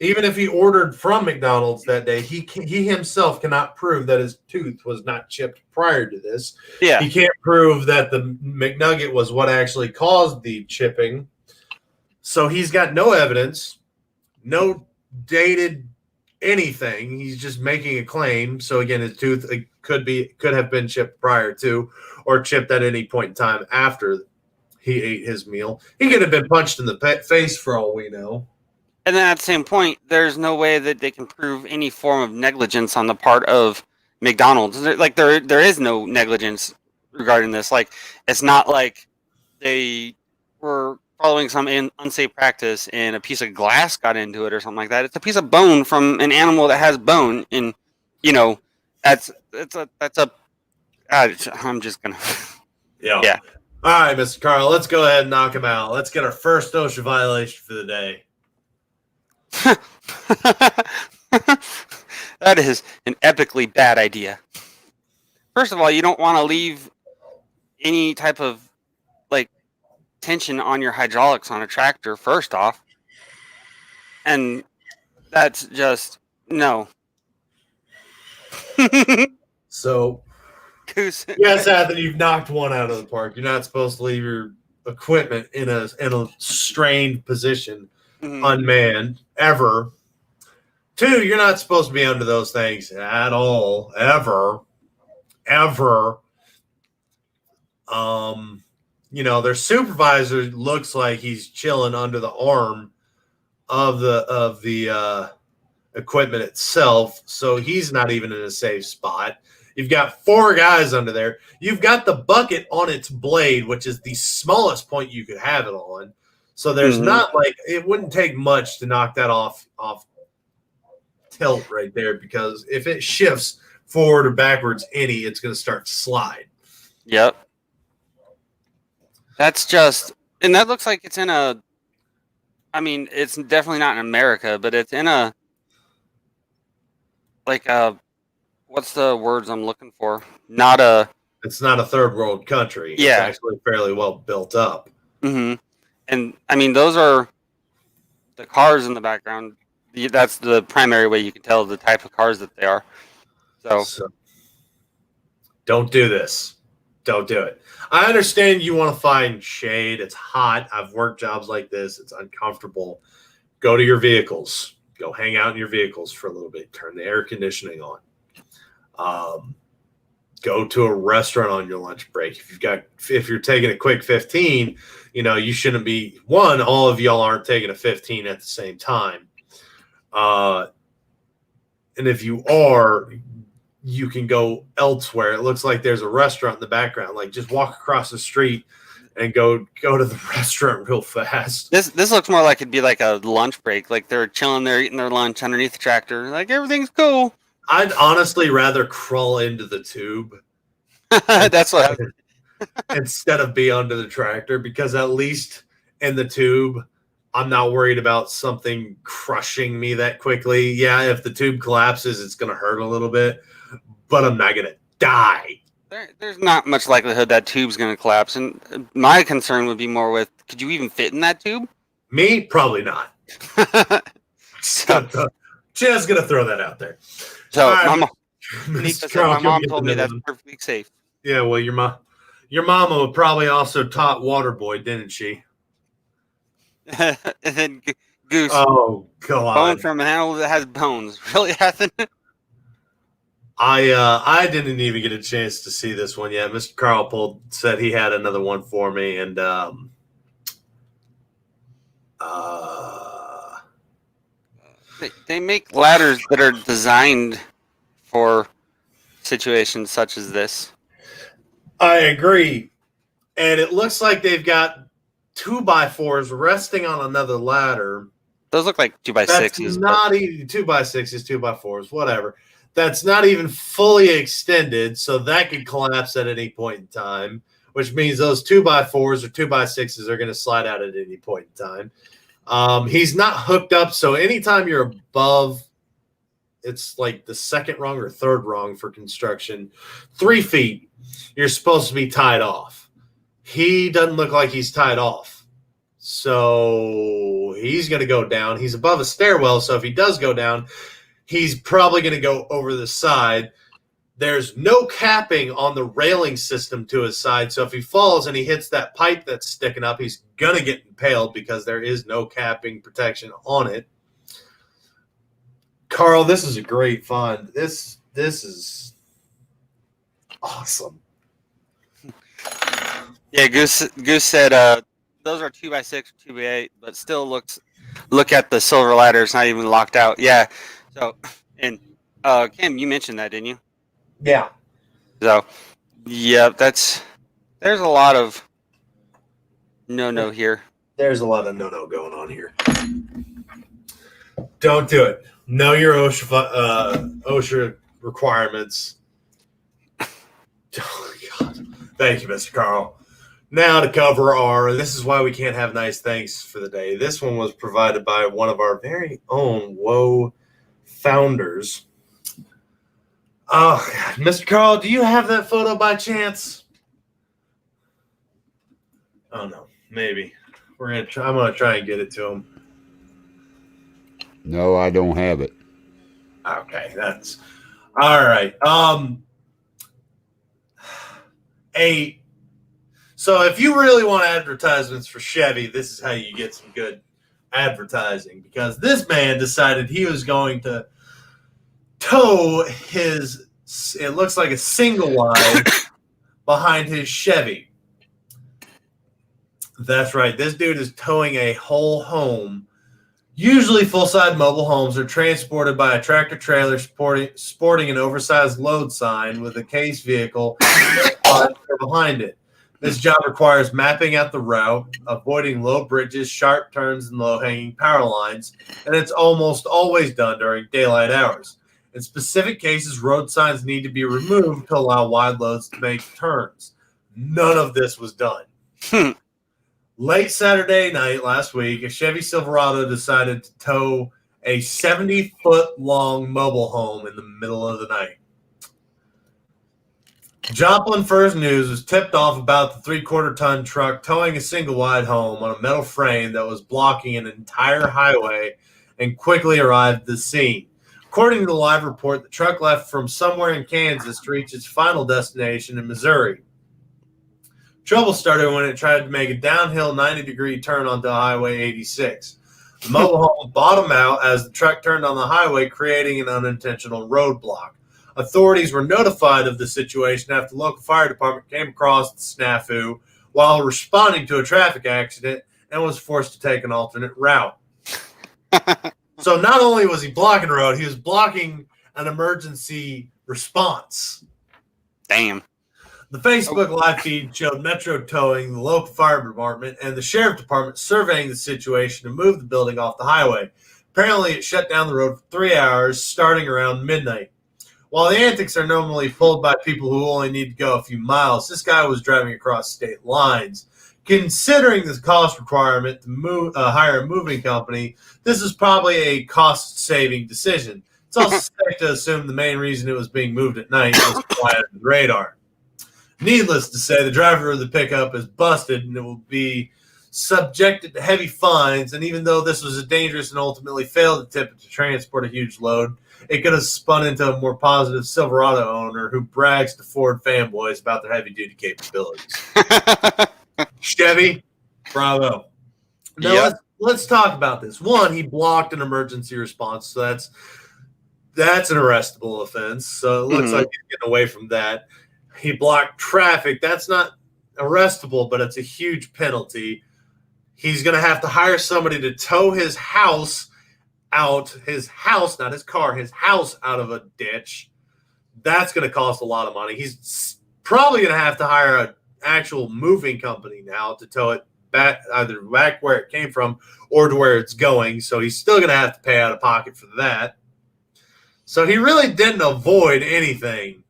Even if he ordered from McDonald's that day, he himself cannot prove that his tooth was not chipped prior to this. Yeah. He can't prove that the McNugget was what actually caused the chipping. So he's got no evidence, no dated anything. He's just making a claim. So again, his tooth could have been chipped prior to, or chipped at any point in time after he ate his meal. He could have been punched in the face for all we know. And then at the same point, there's no way that they can prove any form of negligence on the part of McDonald's. Like there is no negligence regarding this. Like it's not like they were following some unsafe practice and a piece of glass got into it or something like that. It's a piece of bone from an animal that has bone, and that's a. I'm just gonna. Yeah. All right, Mr. Carl, let's go ahead and knock him out. Let's get our first OSHA violation for the day. That is an epically bad idea. First of all, you don't want to leave any type of tension on your hydraulics on a tractor, first off. And that's just no. So Goose. yes, Anthony, you've knocked one out of the park. You're not supposed to leave your equipment in a strained position, unmanned, ever. 2, you're not supposed to be under those things at all, ever. Their supervisor looks like he's chilling under the arm of the equipment itself, so he's not even in a safe spot. You've got 4 guys under there. You've got the bucket on its blade, which is the smallest point you could have it on. So there's not it wouldn't take much to knock that off tilt right there, because if it shifts forward or backwards it's going to start to slide. Yep. That's just, and that looks like it's in it's definitely not in America, but it's in what's the words I'm looking for? It's not a third world country. Yeah. It's actually fairly well built up. Mm-hmm. And those are the cars in the background. That's the primary way you can tell the type of cars that they are. So don't do this. Don't do it. I understand you want to find shade. It's hot. I've worked jobs like this. It's uncomfortable. Go to your vehicles. Go hang out in your vehicles for a little bit. Turn the air conditioning on. Go to a restaurant on your lunch break. If you're taking a quick 15, you shouldn't be. One, all of y'all aren't taking a 15 at the same time. And if you are, you can go elsewhere. It looks like there's a restaurant in the background. Like, just walk across the street and go to the restaurant real fast. This looks more like it'd be like a lunch break. Like they're chilling there eating their lunch underneath the tractor. Like everything's cool. I'd honestly rather crawl into the tube. That's what instead of be under the tractor, because at least in the tube, I'm not worried about something crushing me that quickly. Yeah, if the tube collapses, it's going to hurt a little bit, but I'm not going to die. There's not much likelihood that tube's going to collapse. And my concern would be more with, could you even fit in that tube? Me? Probably not. Just going to throw that out there. So right, my mom told me that's perfectly safe. Yeah, well, your mama probably also taught Waterboy, didn't she? And then Goose. Oh, God. Bone from an animal that has bones. Really, Athen? I didn't even get a chance to see this one yet. Mr. Carl said he had another one for me, and they make ladders that are designed for situations such as this. I agree. And it looks like they've got 2x4s resting on another ladder. Those look like 2x6s. That's not even 2x6s, 2x4s, whatever. That's not even fully extended, so that could collapse at any point in time, which means those 2x4s or 2x6s are going to slide out at any point in time. He's not hooked up, so anytime you're above, it's like the second rung or third rung for construction, 3 feet, you're supposed to be tied off. He doesn't look like he's tied off. So he's going to go down. He's above a stairwell, so if he does go down, he's probably going to go over the side. There's no capping on the railing system to his side, so if he falls and he hits that pipe that's sticking up, he's going to get impaled because there is no capping protection on it. Carl, this is a great find. This is awesome. Yeah, Goose said those are 2x6, 2x8, but still look at the silver ladder. It's not even locked out. Yeah. So, and Kim, you mentioned that, didn't you? Yeah. So, yeah, there's a lot of no here. There's a lot of no going on here. Don't do it. Know your OSHA requirements. Oh, God. Thank you, Mr. Carl. Now to cover this is why we can't have nice things for the day. This one was provided by one of our very own Woe founders. Oh, God. Mr. Carl, do you have that photo by chance? Oh, no. Maybe. I'm going to try and get it to him. No, I don't have it. Okay, that's all right. So if you really want advertisements for Chevy, this is how you get some good advertising, because this man decided he was going to tow his, it looks like a single wide behind his Chevy. That's right. This dude is towing a whole home. Usually full-size mobile homes are transported by a tractor-trailer sporting an oversized load sign with a case vehicle behind it. This job requires mapping out the route, avoiding low bridges, sharp turns, and low-hanging power lines, and it's almost always done during daylight hours. In specific cases, road signs need to be removed to allow wide loads to make turns. None of this was done. Late Saturday night last week, a Chevy Silverado decided to tow a 70-foot-long mobile home in the middle of the night. Joplin First News was tipped off about the 3/4-ton truck towing a single-wide home on a metal frame that was blocking an entire highway and quickly arrived at the scene. According to the live report, the truck left from somewhere in Kansas to reach its final destination in Missouri. Trouble started when it tried to make a downhill 90-degree turn onto Highway 86. The mobile home bottomed out as the truck turned on the highway, creating an unintentional roadblock. Authorities were notified of the situation after the local fire department came across the snafu while responding to a traffic accident and was forced to take an alternate route. So not only was he blocking the road, he was blocking an emergency response. Damn. The Facebook live feed showed Metro Towing, the local fire department, and the sheriff department surveying the situation to move the building off the highway. Apparently, it shut down the road for 3 hours, starting around midnight. While the antics are normally pulled by people who only need to go a few miles, this guy was driving across state lines. Considering the cost requirement to hire a moving company, this is probably a cost-saving decision. It's also safe to assume the main reason it was being moved at night was quiet on the radar. Needless to say, the driver of the pickup is busted and it will be subjected to heavy fines. And even though this was a dangerous and ultimately failed attempt to transport a huge load, it could have spun into a more positive Silverado owner who brags to Ford fanboys about their heavy-duty capabilities. Chevy, bravo. Now let's talk about this. One, he blocked an emergency response, so that's an arrestable offense. So it looks like he's getting away from that. He blocked traffic. That's not arrestable, but it's a huge penalty. He's going to have to hire somebody to tow his house out, not his car, his house out of a ditch. That's going to cost a lot of money. He's probably going to have to hire an actual moving company now to tow it back, either back where it came from or to where it's going. So he's still going to have to pay out of pocket for that. So he really didn't avoid anything.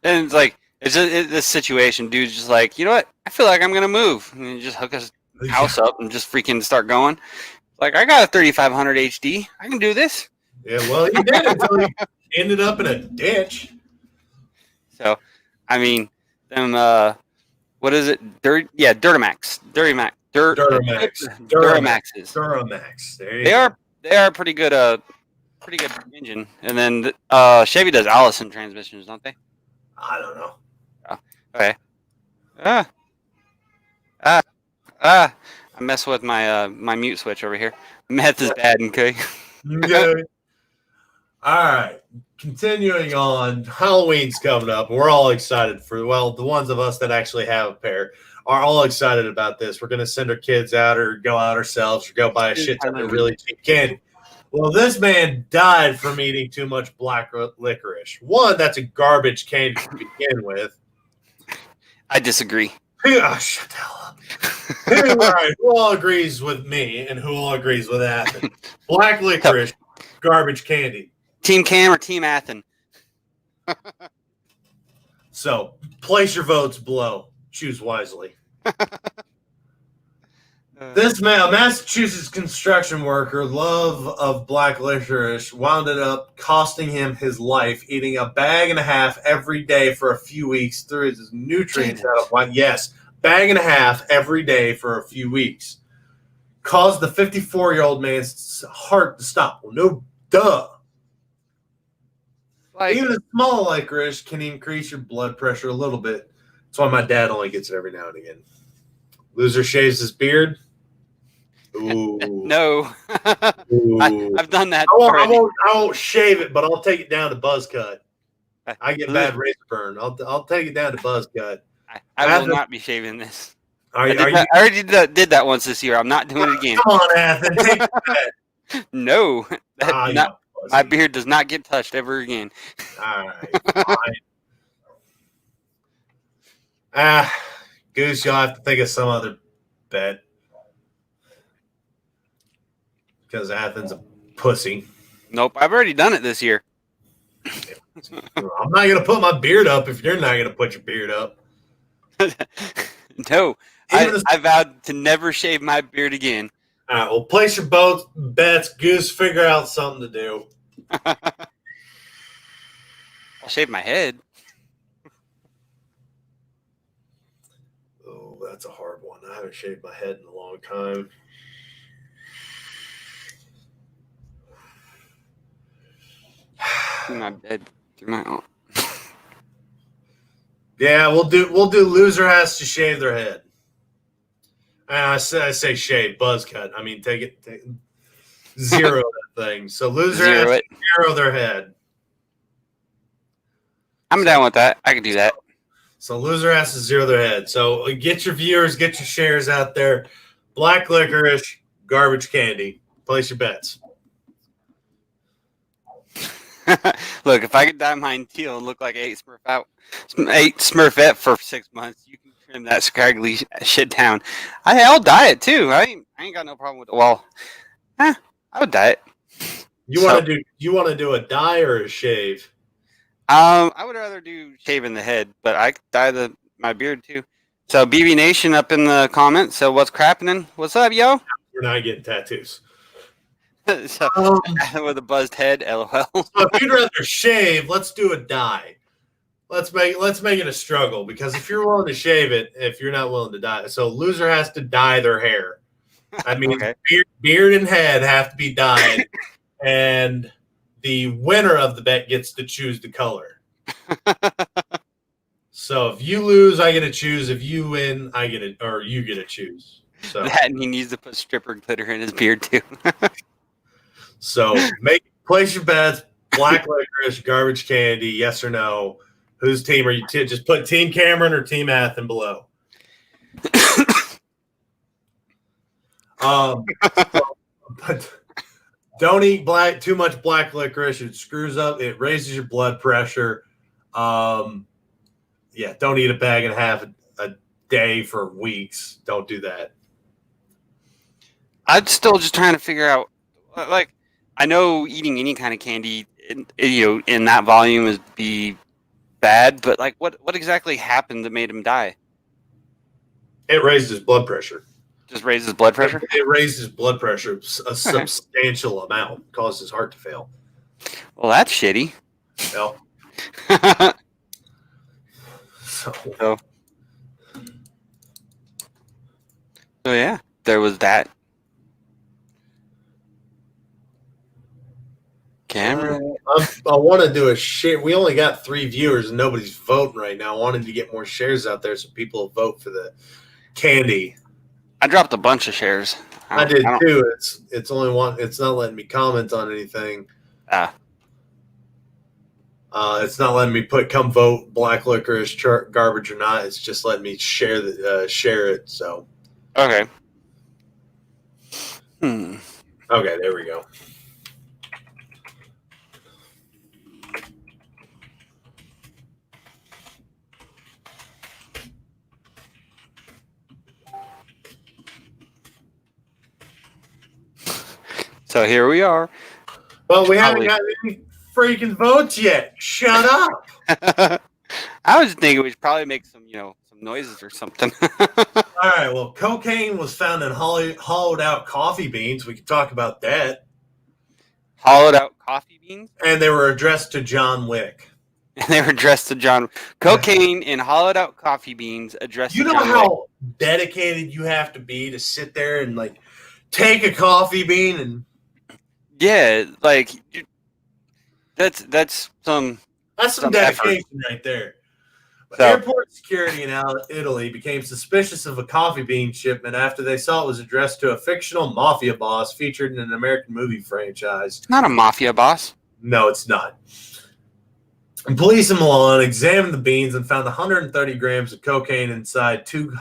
And it's like, this situation, dude's just like, you know what? I feel like I'm going to move. And he just hook his house up and just freaking start going. Like, I got a 3500 HD. I can do this. Yeah, well, he did until he ended up in a ditch. So, I mean, them, what is it? Dirty Max. Duramax. Duramaxes. Duramax. There you They go. are pretty good engine. And then Chevy does Allison transmissions, don't they? I don't know. Oh, okay. Ah. Ah. Ah. I mess with my my mute switch over here. Meth is bad, okay? Okay. All right. Continuing on, Halloween's coming up. We're all excited the ones of us that actually have a pair are all excited about this. We're going to send our kids out or go out ourselves or go buy a shit ton of really cheap candy. Well, this man died from eating too much black licorice. One, that's a garbage candy to begin with. I disagree. Oh, shut the hell up. All right, who all agrees with me and who all agrees with Athen? Black licorice, garbage candy. Team Cam or Team Athen? So, place your votes below. Choose wisely. This man, a Massachusetts construction worker, love of black licorice wound up costing him his life, eating a bag and a half every day for a few weeks through his nutrients out of wine. Yes, bag and a half every day for a few weeks. Caused the 54-year-old man's heart to stop. Well, no, duh. Like, even a small licorice can increase your blood pressure a little bit. That's why my dad only gets it every now and again. Loser shaves his beard. Ooh. No. Ooh. I've done that. I won't shave it, but I'll take it down to buzz cut. I get bad razor burn. I'll take it down to buzz cut. I will not be shaving this. I already did that once this year. I'm not doing it again. Come on, Athen. Take that. No. My beard does not get touched ever again. All right. Fine. Goose, you'll have to think of some other bet. Because Athen's a pussy. Nope, I've already done it this year. I'm not going to put my beard up if you're not going to put your beard up. No, I vowed to never shave my beard again. All right, well, place your bets. Goose, figure out something to do. I'll shave my head. Oh, that's a hard one. I haven't shaved my head in a long time. Through my bed, through my own. Yeah, we'll do. Loser has to shave their head. I say shave, buzz cut. I mean, take zero that thing. So loser has to zero their head. I'm down with that. I can do that. So loser has to zero their head. So get your viewers, get your shares out there. Black licorice, garbage candy. Place your bets. Look, if I could dye mine teal and look like 8 Smurfette for 6 months, you can trim that scraggly shit down. I'll dye it too. I ain't got no problem with it. Well, I would dye it. You want to do a dye or a shave? I would rather do shaving the head, but I could dye my beard too. So BB Nation up in the comments. So what's crappening? What's up, yo? We're not getting tattoos. So, with a buzzed head, lol. So if you'd rather shave, let's do a dye. Let's make it a struggle, because if you're willing to shave it, if you're not willing to dye, so loser has to dye their hair. I mean, okay. beard and head have to be dyed, and the winner of the bet gets to choose the color. So if you lose, I get to choose. If you win, you get to choose. So that, and he needs to put stripper glitter in his beard too. So place your bets. Black licorice, garbage candy, yes or no. Whose team are you? Just put Team Cameron or Team Athen below. But don't eat too much black licorice. It screws up. It raises your blood pressure. Don't eat a bag and a half a day for weeks. Don't do that. I'm still just trying to figure out, like, I know eating any kind of candy, in that volume is be bad, but like, what exactly happened that made him die? It raised his blood pressure. Just raised his blood pressure? It raised his blood pressure a substantial amount, caused his heart to fail. Well, that's shitty. Well. So yeah. there was that. Camera. I want to do a share. We only got 3 viewers and nobody's voting right now. I wanted to get more shares out there so people will vote for the candy. I dropped a bunch of shares. I did too. It's only one. It's not letting me comment on anything. It's not letting me come vote black licorice garbage or not. It's just letting me share it. So okay. Okay, there we go. So here we are. Well, we haven't got any freaking votes yet. Shut up. I was thinking we should probably make some noises or something. All right. Well, cocaine was found in hollowed out coffee beans. We could talk about that. Hollowed out coffee beans? And they were addressed to John Wick. And they were addressed to John. Cocaine in hollowed out coffee beans addressed to John Wick. You know how dedicated you have to be to sit there and like take a coffee bean and. Yeah, like that's some dedication effort right there. So, airport security in Italy became suspicious of a coffee bean shipment after they saw it was addressed to a fictional mafia boss featured in an American movie franchise. It's not a mafia boss. No, it's not. And police in Milan examined the beans and found 130 grams of cocaine inside 2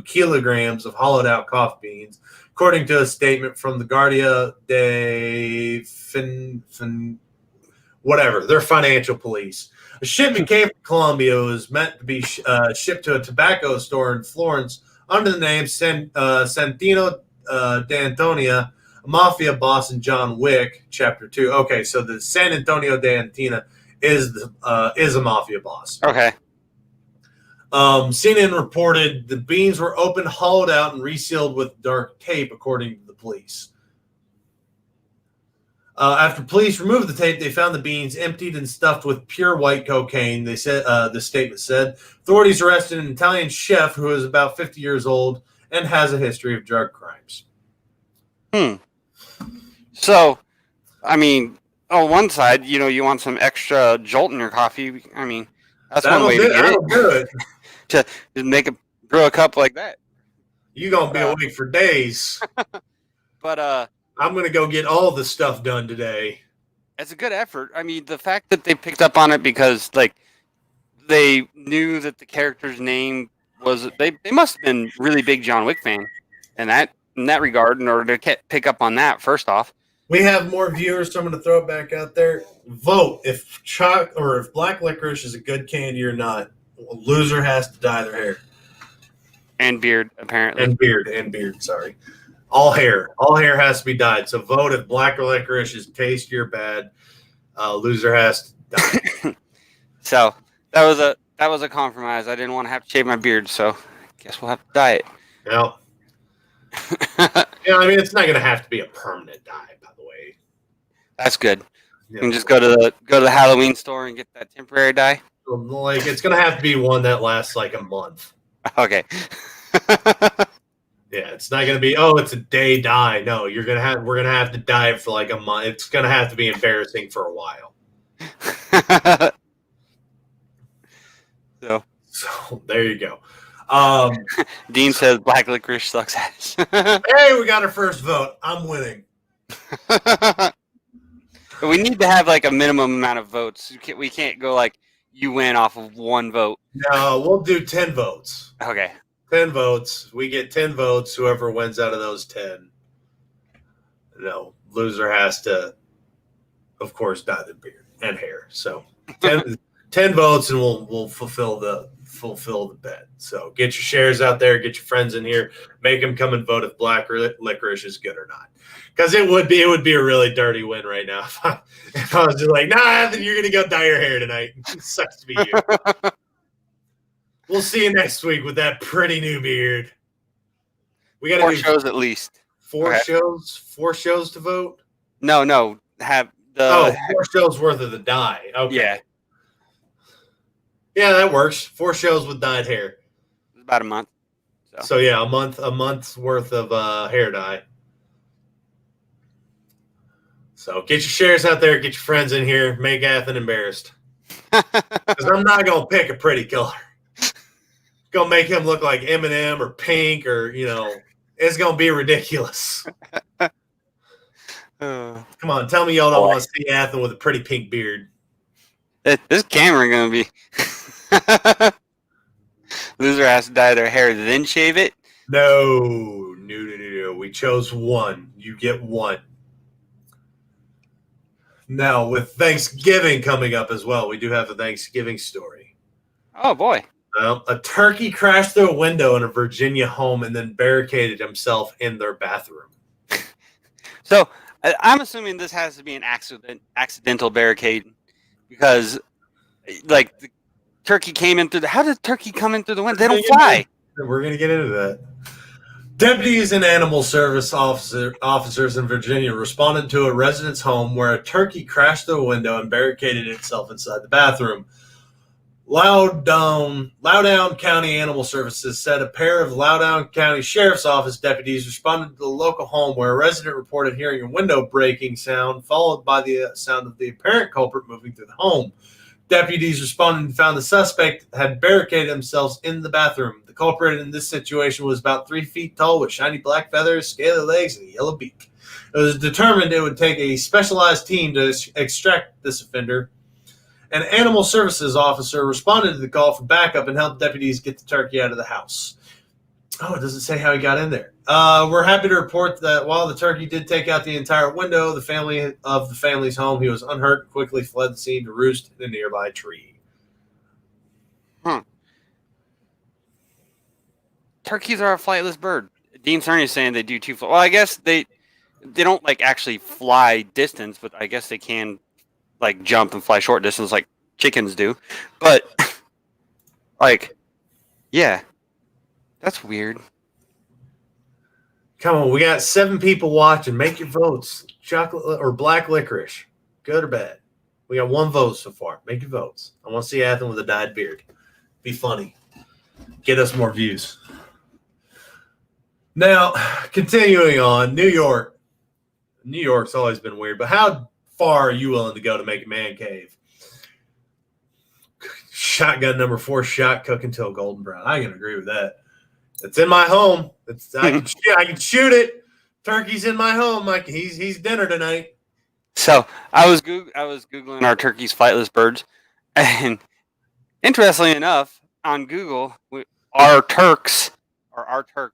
kilograms of hollowed out coffee beans, according to a statement from the Guardia de whatever, their financial police. A shipment came from Colombia. It was meant to be shipped to a tobacco store in Florence under the name Santino d'Antonia, a mafia boss in John Wick, Chapter 2. Okay, so the San Antonio d'Antonia is a mafia boss. Okay. CNN reported the beans were opened, hollowed out, and resealed with dark tape, according to the police. After police removed the tape, they found the beans emptied and stuffed with pure white cocaine. They said the statement said authorities arrested an Italian chef who is about 50 years old and has a history of drug crimes. So, I mean, on one side, you want some extra jolt in your coffee. I mean, that's one way to get it. Do it. To just brew a cup like that. You're gonna be awake for days. But I'm gonna go get all the stuff done today. It's a good effort. I mean, the fact that they picked up on it because they knew that the character's name was they must have been really big John Wick fan, and in that regard, in order to pick up on that. First off, we have more viewers, so I'm going to throw it back out there. Vote if if black licorice is a good candy or not. A loser has to dye their hair and beard, apparently, and beard. Sorry. All hair has to be dyed. So vote if black licorice is tasty or bad. Loser has to dye. So that was a compromise. I didn't want to have to shave my beard, so I guess we'll have to dye it. Well, I mean, it's not going to have to be a permanent dye, by the way. That's good. You can just go to the Halloween store and get that temporary dye. Like, it's going to have to be one that lasts like a month. Okay. Yeah, it's not going to be, it's a day dye. No, we're going to have to dye it for like a month. It's going to have to be embarrassing for a while. So there you go. Dean says black licorice sucks ass. Hey, we got our first vote. I'm winning. We need to have like a minimum amount of votes. We can't go like you win off of one vote. No, we'll do 10 votes. Okay. 10 votes. We get 10 votes. Whoever wins out of those 10. No, loser has to, of course, dye the beard and hair. So 10 votes, and we'll fulfill the bet. So get your shares out there. Get your friends in here. Make them come and vote if black licorice is good or not. Because it would be a really dirty win right now. If I was just like, Athen, you're going to go dye your hair tonight. It sucks to be you. We'll see you next week with that pretty new beard. We got 4 shows at least. 4 shows? 4 shows to vote? No. Have the 4 shows worth of the dye. Okay. Yeah. Yeah, that works. 4 shows with dyed hair. It's about a month. So yeah, a month's worth of hair dye. So get your shares out there, get your friends in here, make Athen embarrassed. Because I'm not gonna pick a pretty color. Gonna make him look like Eminem or Pink or it's gonna be ridiculous. Come on, tell me y'all don't want to see Athen with a pretty pink beard. This camera gonna be loser has to dye their hair then shave it. No. We chose one. You get one. Now, with Thanksgiving coming up as well, we do have a Thanksgiving story. Oh boy. Well, a turkey crashed through a window in a Virginia home and then barricaded himself in their bathroom. So I'm assuming this has to be an accidental barricade because, like, the turkey came in through the. How did turkey come in through the window? They don't fly. We're going to get into that. Deputies and animal service officers in Virginia responded to a resident's home where a turkey crashed through a window and barricaded itself inside the bathroom. Loudoun County Animal Services said a pair of Loudoun County Sheriff's Office deputies responded to the local home where a resident reported hearing a window breaking sound, followed by the sound of the apparent culprit moving through the home. Deputies responded and found the suspect had barricaded themselves in the bathroom. The culprit in this situation was about 3 feet tall with shiny black feathers, scaly legs, and a yellow beak. It was determined it would take a specialized team to extract this offender. An animal services officer responded to the call for backup and helped deputies get the turkey out of the house. Oh, it doesn't say how he got in there. We're happy to report that while the turkey did take out the entire window, the family's home, he was unhurt and quickly fled the scene to roost in a nearby tree. Turkeys are a flightless bird. Dean Cerny is saying they do too. Well, I guess they don't like actually fly distance, but I guess they can like jump and fly short distance like chickens do. But like, yeah, that's weird. Come on, we got 7 people watching. Make your votes. Chocolate or black licorice, good or bad? We got 1 vote so far. Make your votes. I want to see Athen with a dyed beard. Be funny. Get us more views. Now, continuing on, New York. New York's always been weird, but how far are you willing to go to make a man cave? Shotgun number 4 shot, cook until golden brown. I can agree with that. It's in my home. I can shoot it. Turkey's in my home. Like he's dinner tonight. So I was googling our turkeys flightless birds, and interestingly enough, on Google, our Turks Turk,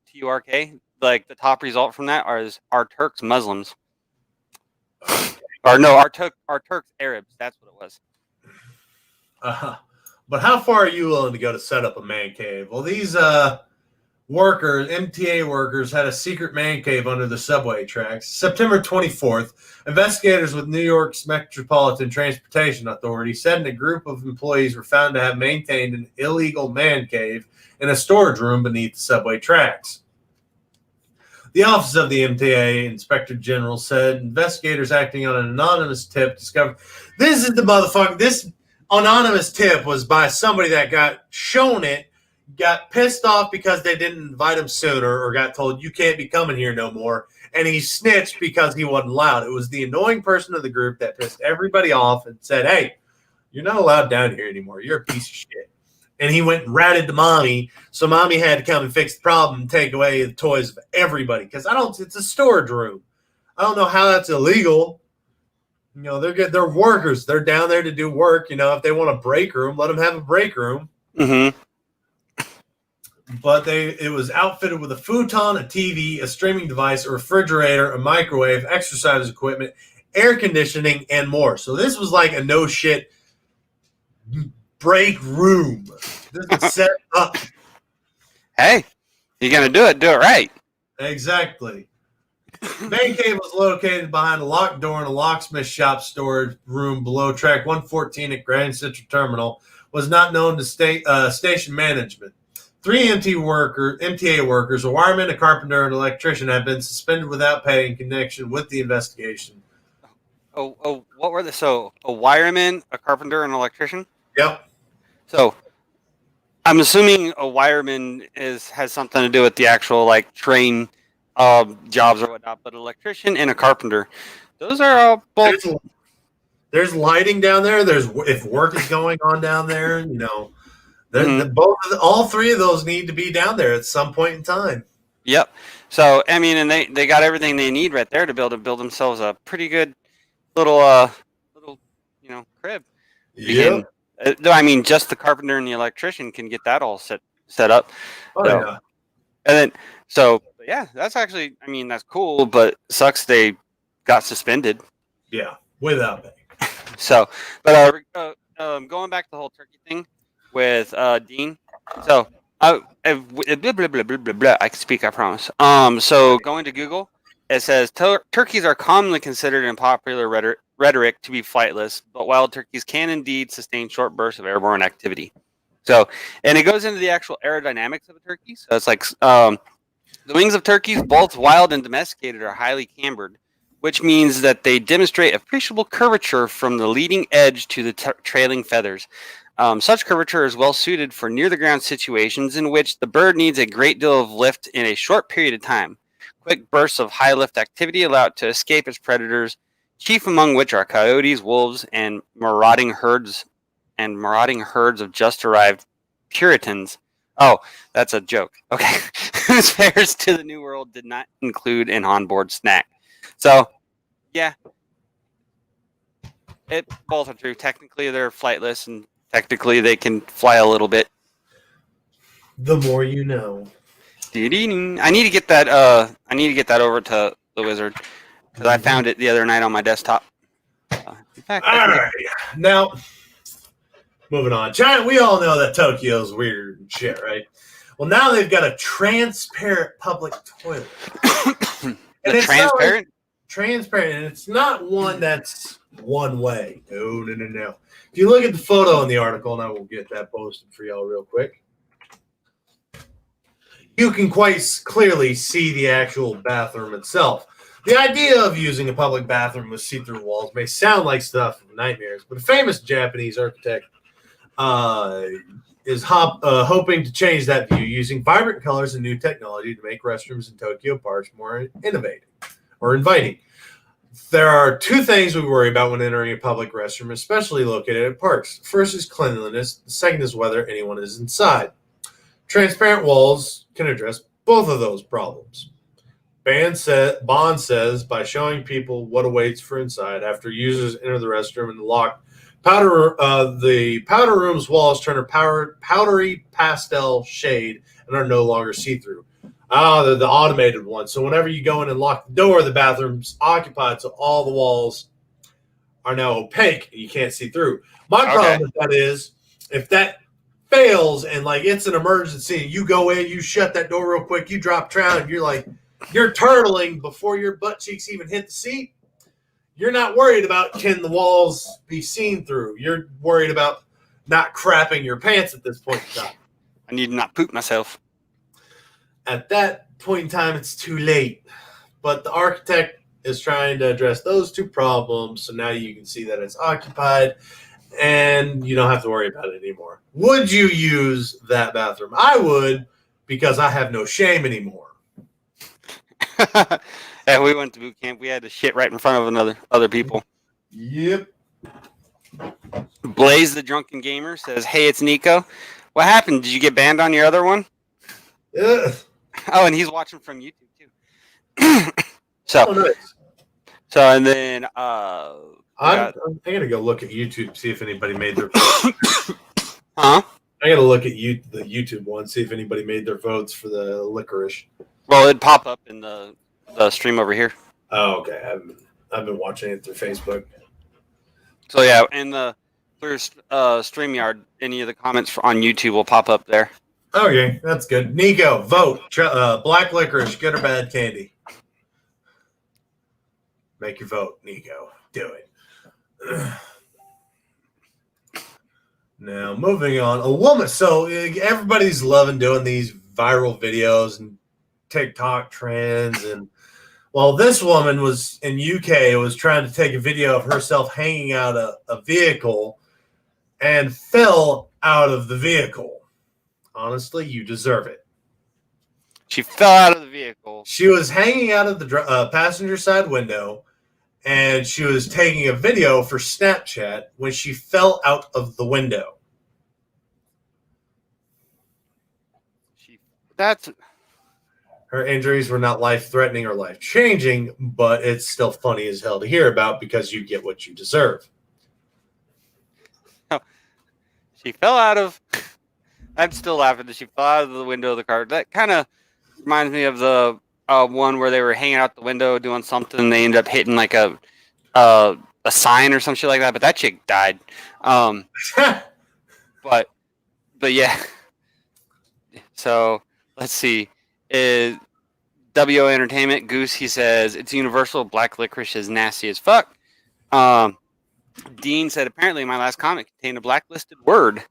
like the top result from that is our Turks Muslims. Or no, our Turks Arabs. That's what it was. But how far are you willing to go to set up a man cave? Well, these MTA workers, had a secret man cave under the subway tracks. September 24th, investigators with New York's Metropolitan Transportation Authority said a group of employees were found to have maintained an illegal man cave in a storage room beneath the subway tracks. The Office of the MTA Inspector General said investigators acting on an anonymous tip discovered this anonymous tip was by somebody that got shown it, got pissed off because they didn't invite him sooner or got told you can't be coming here no more, and he snitched because he wasn't allowed. It was the annoying person of the group that pissed everybody off and said, hey, you're not allowed down here anymore. You're a piece of shit. And he went and ratted to mommy, so mommy had to come and fix the problem and take away the toys of everybody. Because it's a storage room. I don't know how that's illegal. They're workers. They're down there to do work. If they want a break room, let them have a break room. Mm-hmm. But it was outfitted with a futon, a TV, a streaming device, a refrigerator, a microwave, exercise equipment, air conditioning, and more. So this was like a no shit break room. This is set up. Hey, you're gonna do it right. Exactly. Man cave was located behind a locked door in a locksmith shop storage room below track 114 at Grand Central Terminal. Was not known to station management. 3 MTA workers, a wireman, a carpenter, and an electrician have been suspended without pay in connection with the investigation. Oh, what were they? So, a wireman, a carpenter, and an electrician? Yep. So, I'm assuming a wireman has something to do with the actual like train jobs or whatnot, but electrician and a carpenter, those are both. There's lighting down there. There's if work is going on down there, all three of those need to be down there at some point in time. Yep. So I mean, and they got everything they need right there to build themselves a pretty good little crib. Yeah. I mean, just the carpenter and the electrician can get that all set up. Oh, so, yeah. And then yeah, that's actually, I mean, that's cool, but sucks they got suspended. Yeah, without pay. So, but going back to the whole turkey thing with Dean. So, blah, blah, blah, blah, blah, blah, I can speak, I promise. So going to Google, it says turkeys are commonly considered in popular rhetoric to be flightless, but wild turkeys can indeed sustain short bursts of airborne activity. So, and it goes into the actual aerodynamics of a turkey. So it's like the wings of turkeys, both wild and domesticated, are highly cambered, which means that they demonstrate appreciable curvature from the leading edge to the trailing feathers. Such curvature is well suited for near-the-ground situations in which the bird needs a great deal of lift in a short period of time. Quick bursts of high lift activity allow it to escape its predators, chief among which are coyotes, wolves, and marauding herds of just arrived Puritans. Oh, that's a joke. Okay. Whose fares to the New World did not include an onboard snack. So, yeah. Both are true. Technically, they're flightless, and technically, they can fly a little bit. The more you know. I need to get that. I need to get that over to the wizard because I found it the other night on my desktop. In fact, all right. Now, moving on. China. We all know that Tokyo's weird and shit, right? Well, now they've got a transparent public toilet. And it's transparent. Transparent, and it's not one that's one way. No. If you look at the photo in the article, and I will get that posted for y'all real quick, you can quite clearly see the actual bathroom itself. The idea of using a public bathroom with see-through walls may sound like stuff of nightmares, but a famous Japanese architect is hoping to change that view using vibrant colors and new technology to make restrooms in Tokyo parks more innovative or inviting. There are two things we worry about when entering a public restroom, especially located at parks. First is cleanliness. The second is whether anyone is inside. Transparent walls can address both of those problems. Bond says by showing people what awaits for inside after users enter the restroom in the locked the powder room's walls turn a powdery pastel shade and are no longer see-through. They're the automated ones. So whenever you go in and lock the door, the bathroom's occupied, so all the walls are now opaque and you can't see through. My problem with that is if that fails and like it's an emergency, you go in, you shut that door real quick, you drop down, and you're turtling before your butt cheeks even hit the seat. You're not worried about can the walls be seen through. You're worried about not crapping your pants at this point in time. I need to not poop myself. At that point in time, it's too late. But the architect is trying to address those two problems, so now you can see that it's occupied, and you don't have to worry about it anymore. Would you use that bathroom? I would, because I have no shame anymore. Yeah, we went to boot camp. We had to shit right in front of other people. Yep. Blaze the Drunken Gamer says, "Hey, it's Nico. What happened? Did you get banned on your other one?" Yeah. Oh, and he's watching from YouTube too. Nice. So and then I'm gonna go look at YouTube, see if anybody made their huh? I gotta look at the YouTube one, see if anybody made their votes for the licorice. Well, it'd pop up in the stream over here. Oh, okay. I've been watching it through Facebook. So yeah, and through StreamYard, any of the comments on YouTube will pop up there. Okay, that's good. Nico, vote. Black licorice, good or bad candy? Make your vote, Nico. Do it. Now, moving on. A woman. So everybody's loving doing these viral videos and TikTok trends. And well, this woman was in UK, was trying to take a video of herself hanging out a vehicle and fell out of the vehicle. Honestly, you deserve it. She fell out of the vehicle. She was hanging out of the passenger side window, and she was taking a video for Snapchat when she fell out of the window. That's Her injuries were not life-threatening or life-changing, but it's still funny as hell to hear about because you get what you deserve. she fell out of. I'm still laughing that she fell out of the window of the car. That kind of reminds me of the one where they were hanging out the window doing something. And they ended up hitting like a sign or some shit like that. But that chick died. But yeah. So let's see. WO Entertainment Goose, he says it's universal. Black licorice is nasty as fuck. Dean said apparently my last comment contained a blacklisted word.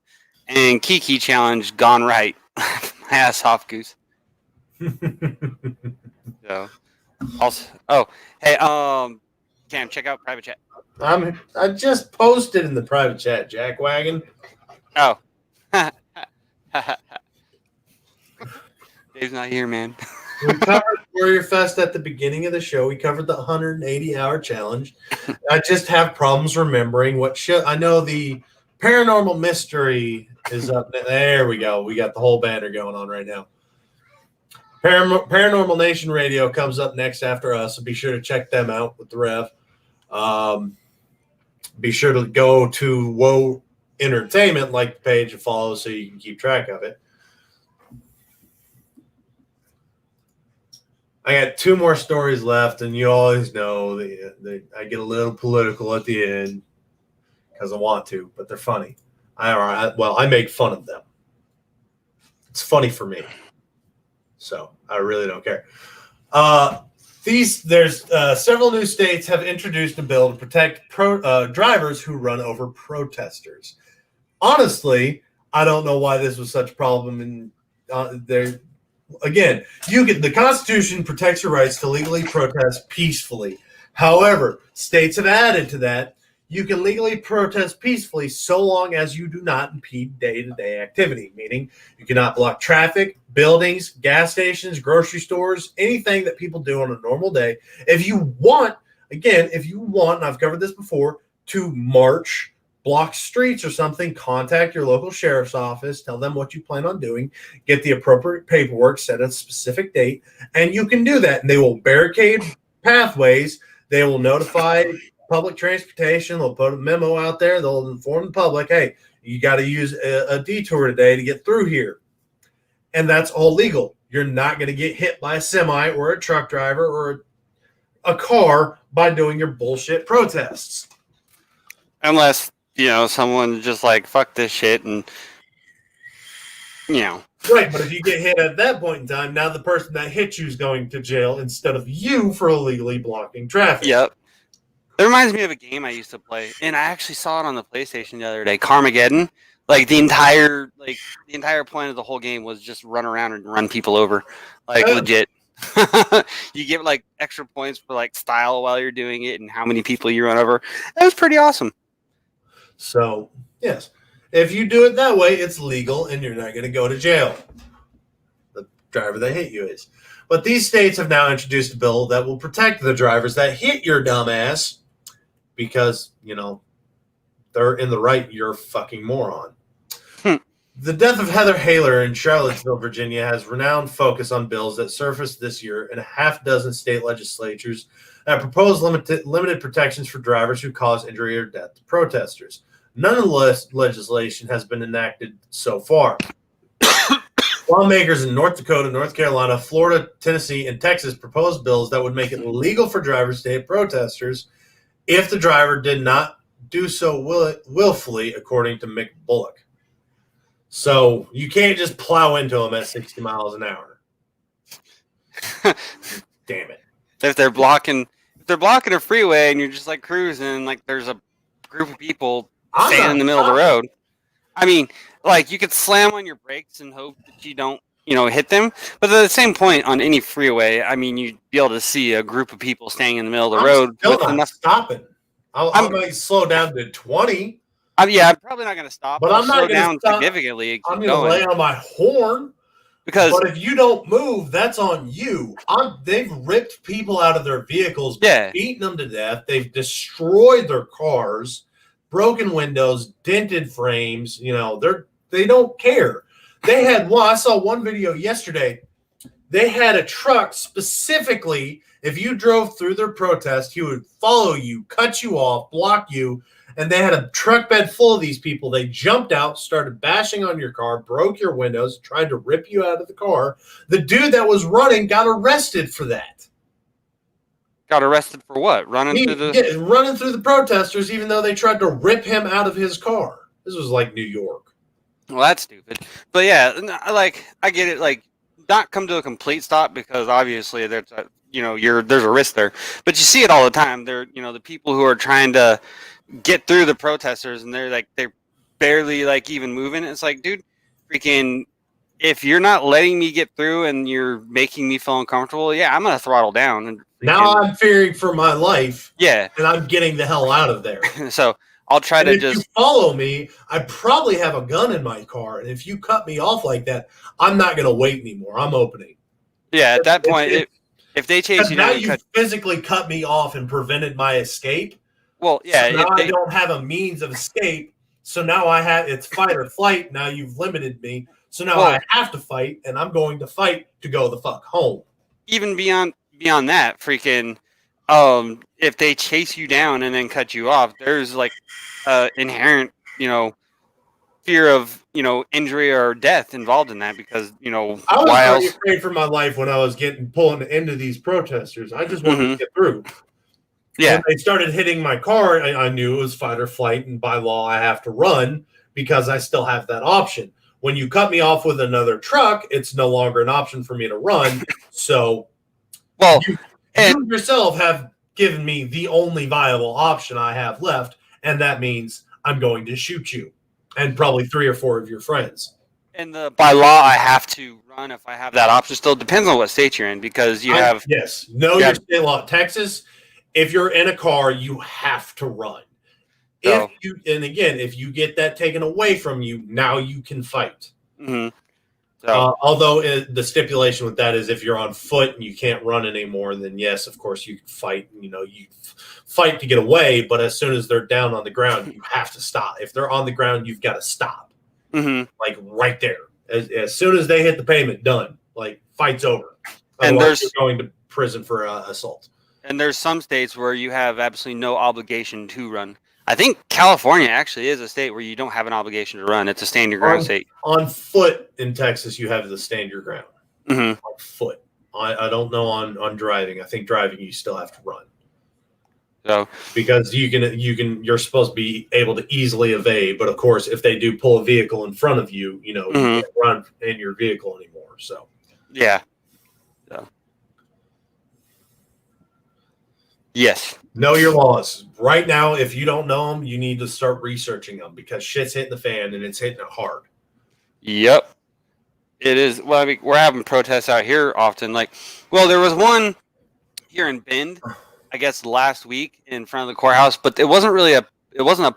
And Kiki challenge gone right. My ass off, Goose. So also, hey, Cam, check out private chat. I just posted in the private chat, Jackwagon. Oh. Dave's not here, man. We covered Warrior Fest at the beginning of the show. We covered the 180-hour challenge. I just have problems remembering what show. I know the Paranormal Mystery is up. There we go. We got the whole banner going on right now. Paranormal Nation Radio comes up next after us, so be sure to check them out with the Rev. Be sure to go to WO Entertainment, like the page, and follow so you can keep track of it. I got two more stories left, and you always know I get a little political at the end because I want to, but they're funny. I make fun of them. It's funny for me, so I really don't care. There's several new states have introduced a bill to protect drivers who run over protesters. Honestly, I don't know why this was such a problem. Again, the Constitution protects your rights to legally protest peacefully. However, states have added to that you can legally protest peacefully so long as you do not impede day-to-day activity, meaning you cannot block traffic, buildings, gas stations, grocery stores, anything that people do on a normal day. If you want, and I've covered this before, to march, block streets or something, contact your local sheriff's office, tell them what you plan on doing, get the appropriate paperwork, set a specific date, and you can do that. And they will barricade pathways. They will notify public transportation. They'll put a memo out there. They'll inform the public, hey, you got to use a detour today to get through here. And that's all legal. You're not going to get hit by a semi or a truck driver or a car by doing your bullshit protests. Unless, someone just like, fuck this shit and, Right, but if you get hit at that point in time, now the person that hit you is going to jail instead of you for illegally blocking traffic. Yep. It reminds me of a game I used to play, and I actually saw it on the PlayStation the other day, Carmageddon. Like the entire point of the whole game was just run around and run people over, legit. You get like extra points for like style while you're doing it and how many people you run over. That was pretty awesome. So yes, if you do it that way, it's legal and you're not going to go to jail. The driver that hit you is. But these states have now introduced a bill that will protect the drivers that hit your dumb ass because, they're in the right, you're a fucking moron. The death of Heather Haler in Charlottesville, Virginia has renowned focus on bills that surfaced this year in a half dozen state legislatures that propose limited protections for drivers who cause injury or death to protesters. None of the legislation has been enacted so far. Lawmakers in North Dakota, North Carolina, Florida, Tennessee, and Texas proposed bills that would make it illegal for drivers to hit protesters if the driver did not do so willfully, according to Mick Bullock. So you can't just plow into them at 60 miles an hour. Damn it. If they're blocking a freeway and you're just like cruising, like there's a group of people standing in the middle of the road. I mean, like you could slam on your brakes and hope that you don't, hit them. But at the same point on any freeway, I mean, you'd be able to see a group of people standing in the middle of the road. Still not stopping. I might slow down to 20. Yeah, I'm probably not going to stop. But I'll I'm not slow going to down stop. significantly and I'm keep going to lay going. on my horn. Because But if you don't move, that's on you. They've ripped people out of their vehicles, yeah, beaten them to death. They've destroyed their cars, broken windows, dented frames. They don't care. They had one. I saw one video yesterday. They had a truck specifically. If you drove through their protest, he would follow you, cut you off, block you. And they had a truck bed full of these people. They jumped out, started bashing on your car, broke your windows, tried to rip you out of the car. The dude that was running got arrested for that. got arrested for what? Running through the Running through the protesters, even though they tried to rip him out of his car. This was like New York. Well, that's stupid. But yeah, I get it. Like, not come to a complete stop because obviously there's a risk there. But you see it all the time. The people who are trying to get through the protesters and they're barely like even moving. It's like, dude, freaking, if you're not letting me get through and you're making me feel uncomfortable, yeah, I'm gonna throttle down. And now I'm fearing for my life. Yeah, and I'm getting the hell out of there. So I'll try to just. If you follow me, I probably have a gun in my car, and if you cut me off like that, I'm not going to wait anymore. I'm opening. Yeah, at that point, if they chase you now, down, you physically cut me off and prevented my escape. Well, yeah. So now I don't have a means of escape. So now it's fight or flight. Now you've limited me. So now I have to fight, and I'm going to fight to go the fuck home. Even beyond that, freaking, if they chase you down and then cut you off, there's like inherent, fear of injury or death involved in that because I was afraid for my life when I was pulling into these protesters. I just wanted to get through. Yeah, when they started hitting my car, I knew it was fight or flight, and by law I have to run because I still have that option. When you cut me off with another truck, it's no longer an option for me to run. So, you yourself have given me the only viable option I have left, and that means I'm going to shoot you and probably 3 or 4 of your friends. And by law, I have to run if I have that option. Still depends on what state you're in because you have. Yes, your state law. Texas, if you're in a car, you have to run. So, if you get that taken away from you, now you can fight. Mm-hmm. So, although the stipulation with that is if you're on foot and you can't run anymore, then yes, of course you can fight. You fight to get away, but as soon as they're down on the ground, you have to stop. If they're on the ground, you've got to stop. Mm-hmm. Like right there. As soon as they hit the pavement, done. Like fight's over. Otherwise, you're going to prison for assault. And there's some states where you have absolutely no obligation to run. I think California actually is a state where you don't have an obligation to run. It's a stand your ground state. On foot in Texas, you have the stand your ground. Mm-hmm. On foot. I don't know on driving. I think driving you still have to run. So because you're supposed to be able to easily evade, but of course, if they do pull a vehicle in front of you, you can't run in your vehicle anymore. So yeah. So yes. Know your laws. Right now, if you don't know them, you need to start researching them because shit's hitting the fan and it's hitting it hard. Yep. It is. Well, I mean, we're having protests out here often. There was one here in Bend, I guess last week in front of the courthouse, but it wasn't really a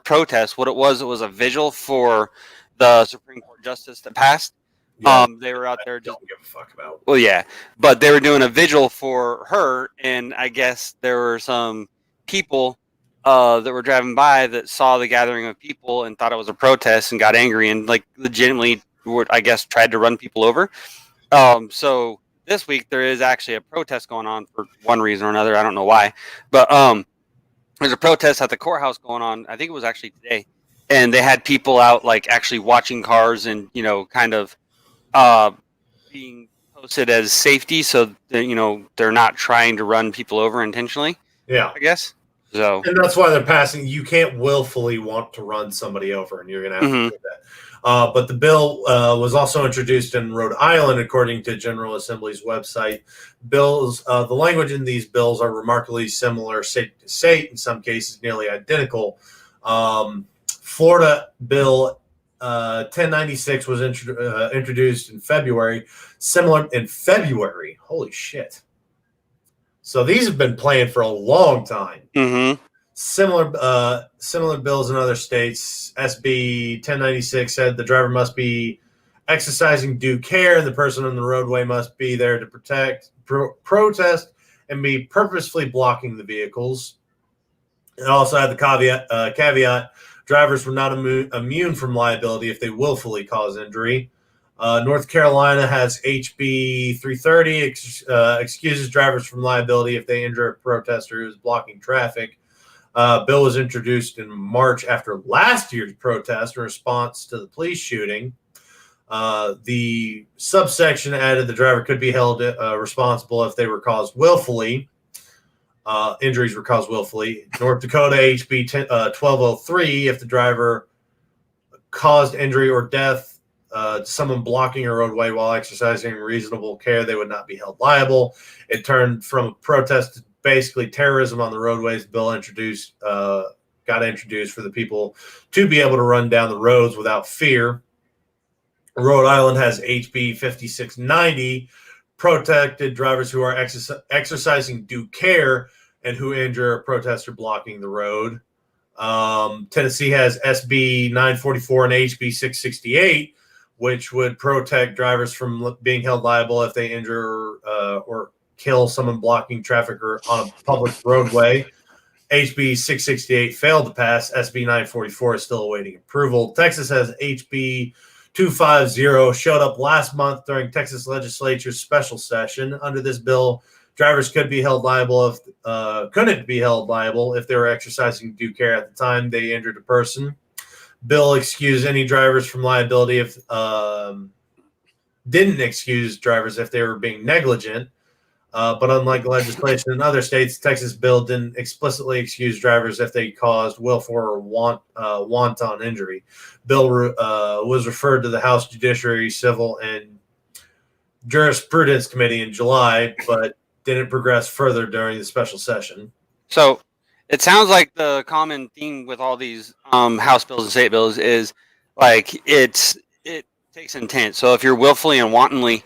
protest. What it was a vigil for the Supreme Court justice that passed. Yeah, they were out there. Don't give a fuck about. Well, yeah, but they were doing a vigil for her, and I guess there were some people that were driving by that saw the gathering of people and thought it was a protest and got angry and legitimately, I guess, tried to run people over. So this week there is actually a protest going on for one reason or another. I don't know why, but there's a protest at the courthouse going on. I think it was actually today, and they had people out actually watching cars and kind of being posted as safety, so they're not trying to run people over intentionally. Yeah, I guess. So, and that's why they're passing. You can't willfully want to run somebody over, and you're going to have to do that. But the bill was also introduced in Rhode Island, according to General Assembly's website. The language in these bills are remarkably similar state to state, in some cases nearly identical. Florida Bill 1096 was introduced in February. Similar in February. Holy shit. So these have been planned for a long time. Mm-hmm. Similar bills in other states. SB 1096 said the driver must be exercising due care, and the person on the roadway must be there to protest, and be purposefully blocking the vehicles. It also had the caveat: drivers were not immune from liability if they willfully cause injury. North Carolina has HB 330, excuses drivers from liability if they injure a protester who is blocking traffic. Bill was introduced in March after last year's protest in response to the police shooting. The subsection added the driver could be held responsible if they were caused willfully. Injuries were caused willfully. North Dakota HB 1203, if the driver caused injury or death to someone blocking a roadway while exercising reasonable care, they would not be held liable. It turned from a protest to basically terrorism on the roadways. The bill got introduced for the people to be able to run down the roads without fear. Rhode Island has HB 5690, protected drivers who are exercising due care and who injure a protester blocking the road. Tennessee has SB 944 and HB 668, which would protect drivers from being held liable if they injure or kill someone blocking traffic or on a public roadway. HB 668 failed to pass. SB 944 is still awaiting approval. Texas has HB 250, showed up last month during Texas legislature's special session. Under this bill, drivers couldn't be held liable if they were exercising due care at the time they injured a person. Bill excused any drivers from liability if didn't excuse drivers if they were being negligent. But unlike legislation in other states, Texas bill didn't explicitly excuse drivers if they caused willful or wanton injury. Bill was referred to the House Judiciary, Civil, and Jurisprudence Committee in July, but didn't progress further during the special session. So it sounds like the common theme with all these House bills and state bills is like it takes intent. So if you're willfully and wantonly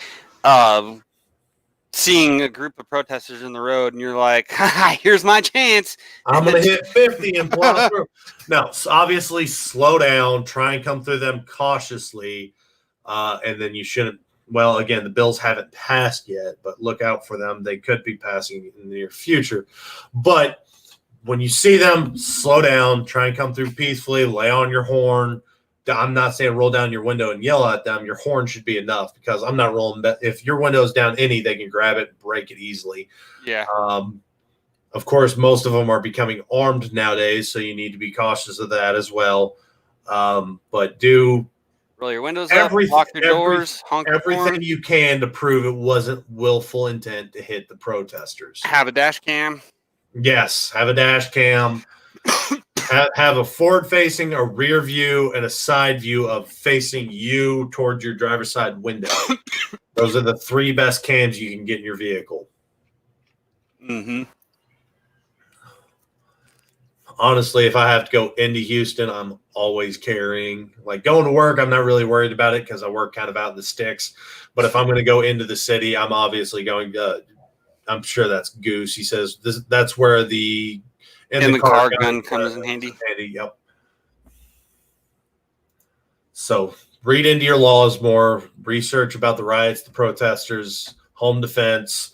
seeing a group of protesters in the road and you're like, here's my chance. I'm going to hit 50 and plow through. No, so obviously slow down, try and come through them cautiously. And then you shouldn't. Well, again, the bills haven't passed yet, but look out for them. They could be passing in the near future. But when you see them, slow down, try and come through peacefully, lay on your horn. I'm not saying roll down your window and yell at them. Your horn should be enough because I'm not rolling. If your window's down they can grab it and break it easily. Yeah. Of course, most of them are becoming armed nowadays, so you need to be cautious of that as well. But do roll your windows up, lock your doors, honk everything you can to prove it wasn't willful intent to hit the protesters. Have a dash cam. Yes, have a dash cam. Have a forward-facing, a rear view, and a side view of facing you towards your driver's side window. Those are the three best cams you can get in your vehicle. Mm-hmm. Honestly, if I have to go into Houston, I'm always carrying. Like going to work, I'm not really worried about it because I work kind of out in the sticks. But if I'm going to go into the city, I'm obviously going to – I'm sure that's Goose. He says that's where the – and the car gun comes in handy. Yep. So read into your laws more, research about the riots, the protesters, home defense,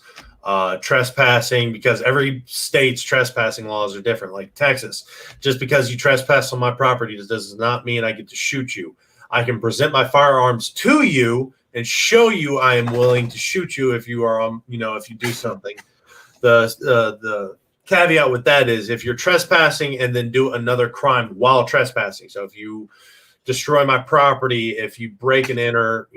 trespassing, because every state's trespassing laws are different. Like Texas, just because you trespass on my property does not mean I get to shoot you. I can present my firearms to you and show you I am willing to shoot you if you are, if you do something. The caveat with that is if you're trespassing and then do another crime while trespassing. So if you destroy my property, if you break and enter,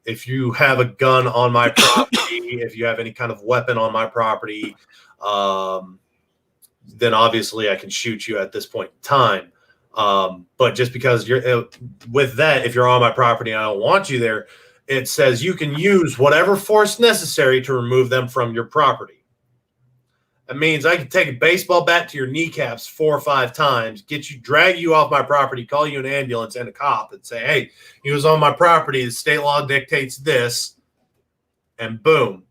if you have a gun on my property, if you have any kind of weapon on my property, then obviously I can shoot you at this point in time. But just because you're with that, if you're on my property and I don't want you there, it says you can use whatever force necessary to remove them from your property. That means I can take a baseball bat to your kneecaps 4 or 5 times, drag you off my property, call you an ambulance and a cop and say, hey, he was on my property. The state law dictates this. And boom,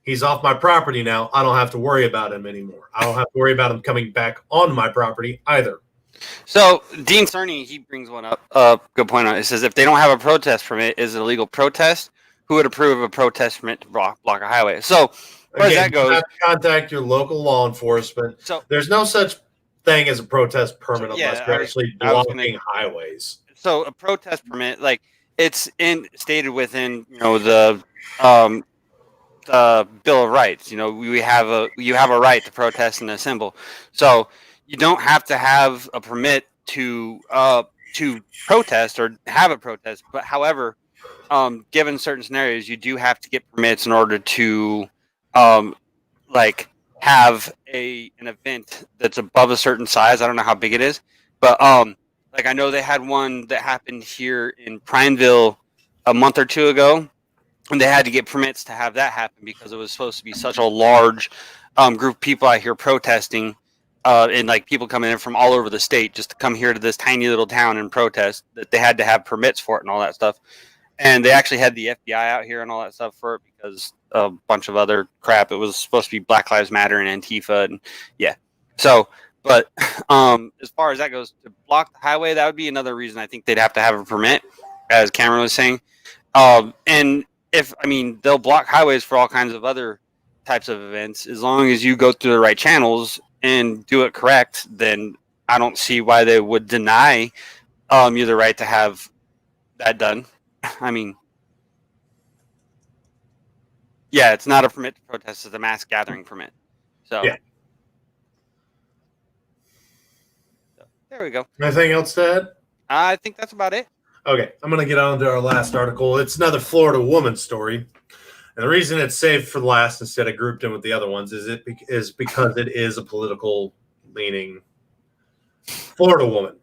He's off my property now. I don't have to worry about him anymore. I don't have to worry about him coming back on my property either. So Dean Cerny, he brings one up. Good point on it. It says if they don't have a protest permit, is it a legal protest? Who would approve a protest permit to block a highway? So where that goes, you have to contact your local law enforcement. So there's no such thing as a protest permit unless you're actually blocking highways. So a protest permit, like it's stated within the Bill of Rights. You have a right to protest and assemble. So you don't have to have a permit to protest or have a protest. But however, given certain scenarios, you do have to get permits in order to like have an event that's above a certain size. I don't know how big it is, but like I know they had one that happened here in Prineville a month or two ago, and they had to get permits to have that happen because it was supposed to be such a large group of people out here protesting, and like people coming in from all over the state just to come here to this tiny little town and protest, that they had to have permits for it and all that stuff. And they actually had the FBI out here and all that stuff for it because a bunch of other crap. It was supposed to be Black Lives Matter and Antifa, and yeah. So, but as far as that goes, to block the highway, that would be another reason I think they'd have to have a permit, as Cameron was saying. And they'll block highways for all kinds of other types of events. As long as you go through the right channels and do it correct, then I don't see why they would deny you the right to have that done. I mean, yeah, it's not a permit to protest; it's a mass gathering permit. So, yeah. There we go. Anything else to add? I think that's about it. Okay, I'm going to get on to our last article. It's another Florida woman story. And the reason it's saved for last instead of grouped in with the other ones is because it is a political leaning Florida woman.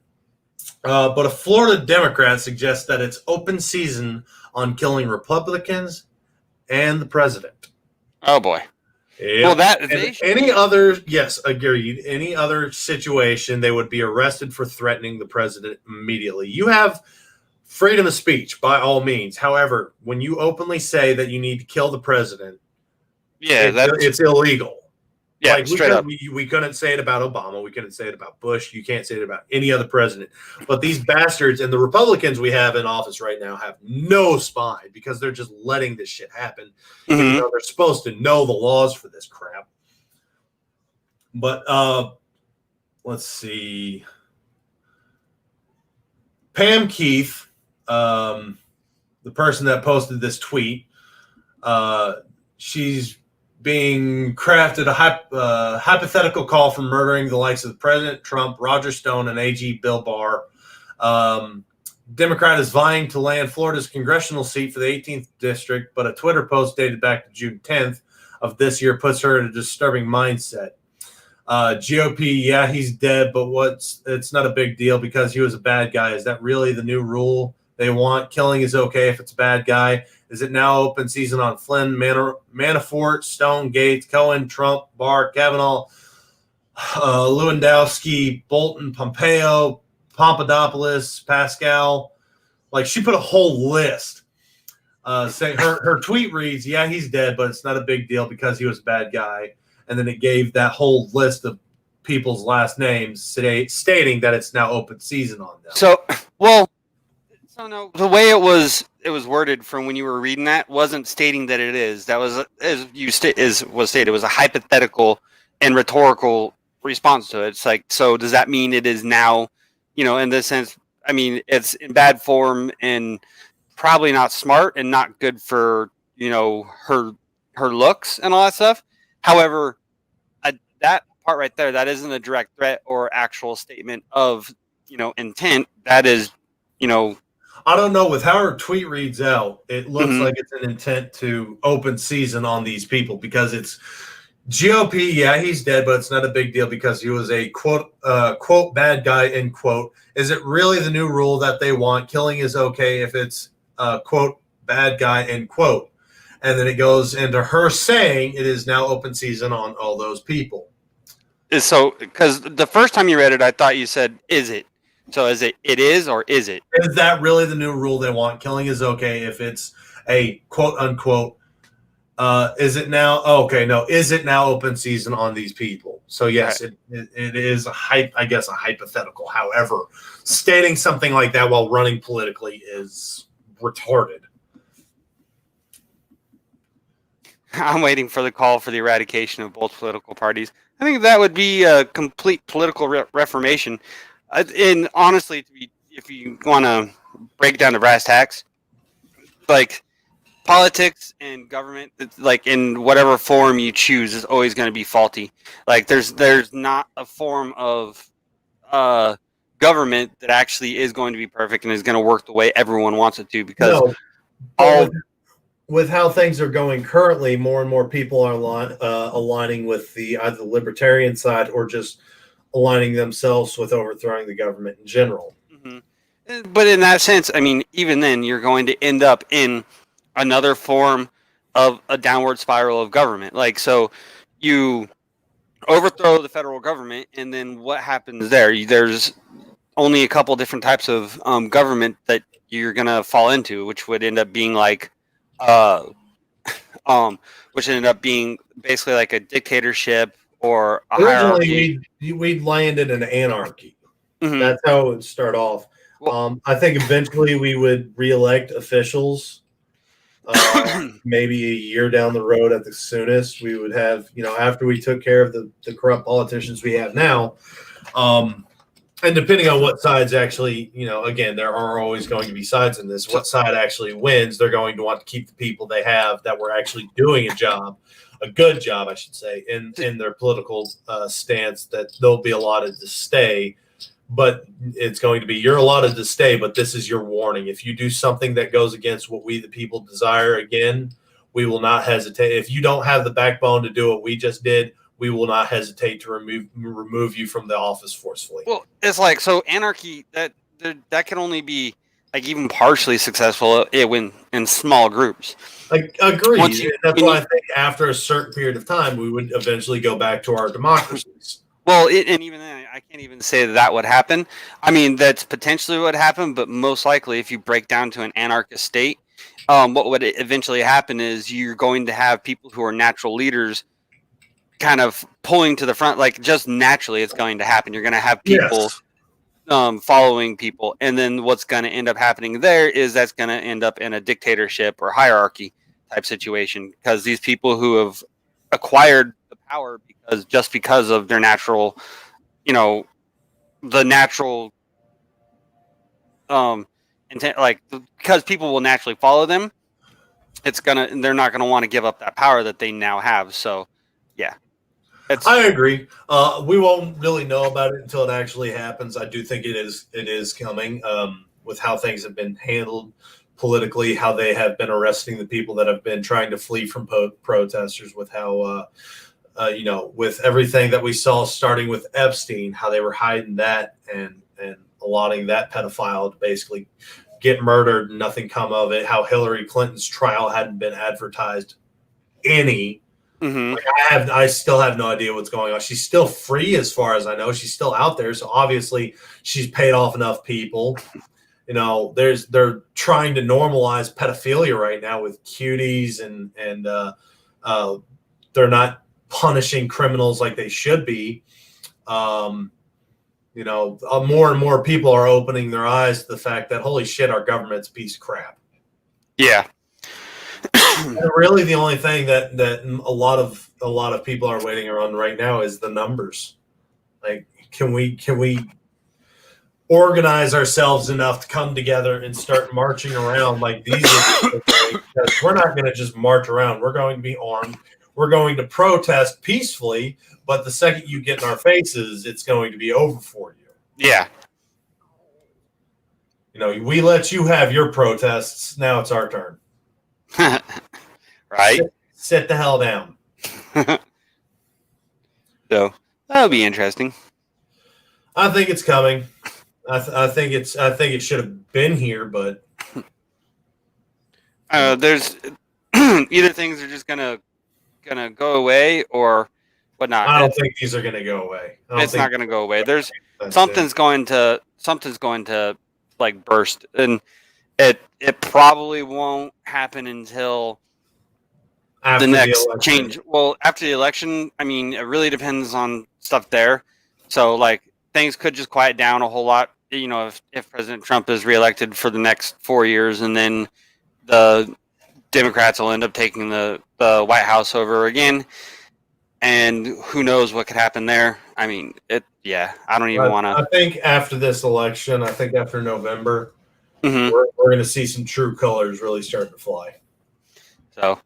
But a Florida Democrat suggests that it's open season on killing Republicans and the president. Oh, boy. Yeah. Well, any other situation, they would be arrested for threatening the president immediately. You have freedom of speech, by all means. However, when you openly say that you need to kill the president, it's illegal. Yeah, like straight up. We couldn't say it about Obama. We couldn't say it about Bush. You can't say it about any other president. But these bastards and the Republicans we have in office right now have no spine because they're just letting this shit happen. Mm-hmm. Even though they're supposed to know the laws for this crap. But let's see. Pam Keith, the person that posted this tweet, she's being crafted a hypothetical call for murdering the likes of President Trump, Roger Stone, and AG Bill Barr. Democrat is vying to land Florida's congressional seat for the 18th district, but a Twitter post dated back to June 10th of this year puts her in a disturbing mindset. GOP, yeah, he's dead, but it's not a big deal because he was a bad guy. Is that really the new rule they want? Killing is okay if it's a bad guy. Is it now open season on Flynn, Manafort, Stone, Gates, Cohen, Trump, Barr, Kavanaugh, Lewandowski, Bolton, Pompeo, Papadopoulos, Pascal? Like, she put a whole list. Saying her tweet reads, yeah, he's dead, but it's not a big deal because he was a bad guy. And then it gave that whole list of people's last names stating that it's now open season on them. So no, the way it was worded from when you were reading that wasn't stating that it is. That was, as you was stated, it was a hypothetical and rhetorical response to it. It's like, so does that mean it is now, in this sense? I mean, it's in bad form and probably not smart and not good for her looks and all that stuff. However, that part right there, that isn't a direct threat or actual statement of intent. That is, I don't know. With how her tweet reads out, it looks like it's an intent to open season on these people because it's GOP. Yeah, he's dead, but it's not a big deal because he was a quote bad guy, end quote. Is it really the new rule that they want? Killing is okay if it's quote bad guy, end quote. And then it goes into her saying it is now open season on all those people. So, because the first time you read it, I thought you said, is it? So is it is or is it? Is that really the new rule they want? Killing is okay if it's a quote unquote Is it now? Oh, okay, no. Is it now open season on these people? So Right. yes, it is I guess a hypothetical. However, stating something like that while running politically is retarded. I'm waiting for the call for the eradication of both political parties. I think that would be a complete political reformation. And honestly, if you want to break down the brass tacks, like politics and government, like in whatever form you choose, is always going to be faulty. Like there's not a form of uh, government that actually is going to be perfect and is going to work the way everyone wants it to, because No, but all with how things are going currently, more and more people are aligning with the either the libertarian side or just aligning themselves with overthrowing the government in general. Mhm. But in that sense, I mean, even then, you're going to end up in another form of a downward spiral of government. Like, so you overthrow the federal government, and then what happens there? There's only a couple different types of government that you're going to fall into, which would end up being like, uh, um, which ended up being basically like a dictatorship or a hierarchy. Originally, we'd landed in anarchy. Hmm. That's how it would start off. Well, I think eventually we would reelect officials. Maybe a year down the road at the soonest, we would have, after we took care of the corrupt politicians we have now. And depending on what sides actually, again, there are always going to be sides in this. so What side actually wins, they're going to want to keep the people they have that were actually doing a good job, I should say, in their political stance, that they'll be allotted to stay. But it's going to be, you're allotted to stay, but this is your warning. If you do something that goes against what we the people desire, again, we will not hesitate. If you don't have the backbone to do what we just did, we will not hesitate to remove you from the office forcefully. Well, it's like, so anarchy, that can only be like even partially successful when in small groups. Once Agreed. you That's when why you I think after a certain period of time, we would eventually go back to our democracies. well, and even then, I can't even say that would happen. I mean, that's potentially what happened, but most likely, if you break down to an anarchist state, what would eventually happen is you're going to have people who are natural leaders kind of pulling to the front, like just naturally, it's going to happen. You're going to have people Yes. following people, and then what's going to end up happening there is that's going to end up in a dictatorship or hierarchy type situation, because these people who have acquired the power because of their natural, the natural intent, like because people will naturally follow them, they're not gonna want to give up that power that they now have. So yeah, I agree. We won't really know about it until it actually happens. I do think it is coming, with how things have been handled politically, how they have been arresting the people that have been trying to flee from protesters, with how with everything that we saw starting with Epstein, how they were hiding that and allotting that pedophile to basically get murdered and nothing come of it. How Hillary Clinton's trial hadn't been advertised any. mm-hmm. Like I still have no idea what's going on. She's still free as far as I know. She's still out there, so obviously she's paid off enough people. They're trying to normalize pedophilia right now with cuties, and they're not punishing criminals like they should be. More and more people are opening their eyes to the fact that holy shit, our government's a piece of crap. Yeah. And really, the only thing that a lot of people are waiting on right now is the numbers. Like, can we organize ourselves enough to come together and start marching around like these are because we're not going to just march around. We're going to be armed. We're going to protest peacefully, but the second you get in our faces, it's going to be over for you. Yeah. We let you have your protests. Now it's our turn. Right. Sit the hell down. So that'll be interesting. I think it's coming. I think it should have been here, but there's either things are just gonna go away or whatnot. I don't think these are going to go away. It's not gonna go away. There's something's going to like burst, and it probably won't happen until after the next election. change. Well, after the election, I mean, it really depends on stuff there. So, like, things could just quiet down a whole lot. You know, if President Trump is reelected for the next 4 years, and then the Democrats will end up taking the White House over again, and who knows what could happen there. I mean, I don't even want to. I think after this election, I think after November, Mm-hmm. we're going to see some true colors really starting to fly. So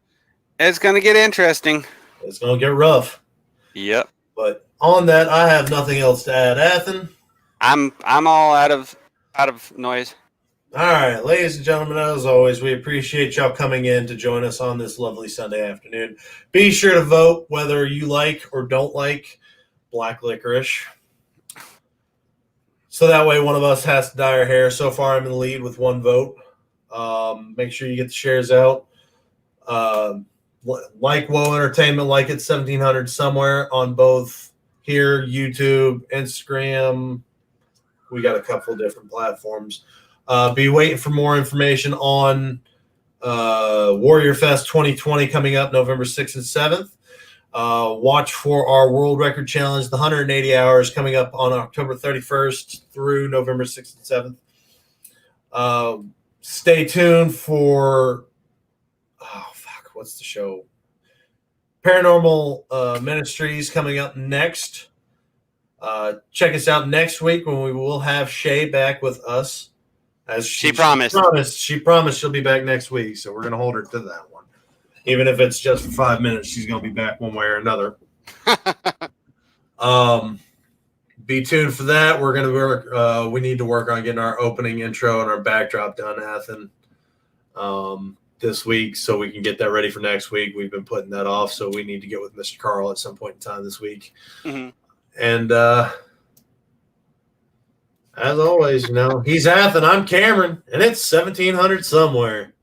it's going to get interesting. It's going to get rough. Yep. But on that, I have nothing else to add. Athen? I'm all out of noise. All right, ladies and gentlemen, as always, we appreciate y'all coming in to join us on this lovely Sunday afternoon. Be sure to vote whether you like or don't like black licorice. So that way one of us has to dye our hair. So far, I'm in the lead with 1 vote. Make sure you get the shares out. Like Woe Entertainment, like it 1700 somewhere on both here, YouTube, Instagram. We got a couple of different platforms. Be waiting for more information on Warrior Fest 2020 coming up November 6th and 7th. Watch for our World Record Challenge, the 180 hours coming up on October 31st through November 6th and 7th. Stay tuned for, what's the show? Paranormal Ministries coming up next. Check us out next week when we will have Chey back with us. As she promised. She promised she'll be back next week, so we're going to hold her to that one. Even if it's just for 5 minutes, she's going to be back one way or another. Be tuned for that. We're going to work. We need to work on getting our opening intro and our backdrop done, Athen, this week, so we can get that ready for next week. We've been putting that off, so we need to get with Mr. Carl at some point in time this week. Mm-hmm. And as always, he's Athen, I'm Cameron, and it's 1700 somewhere.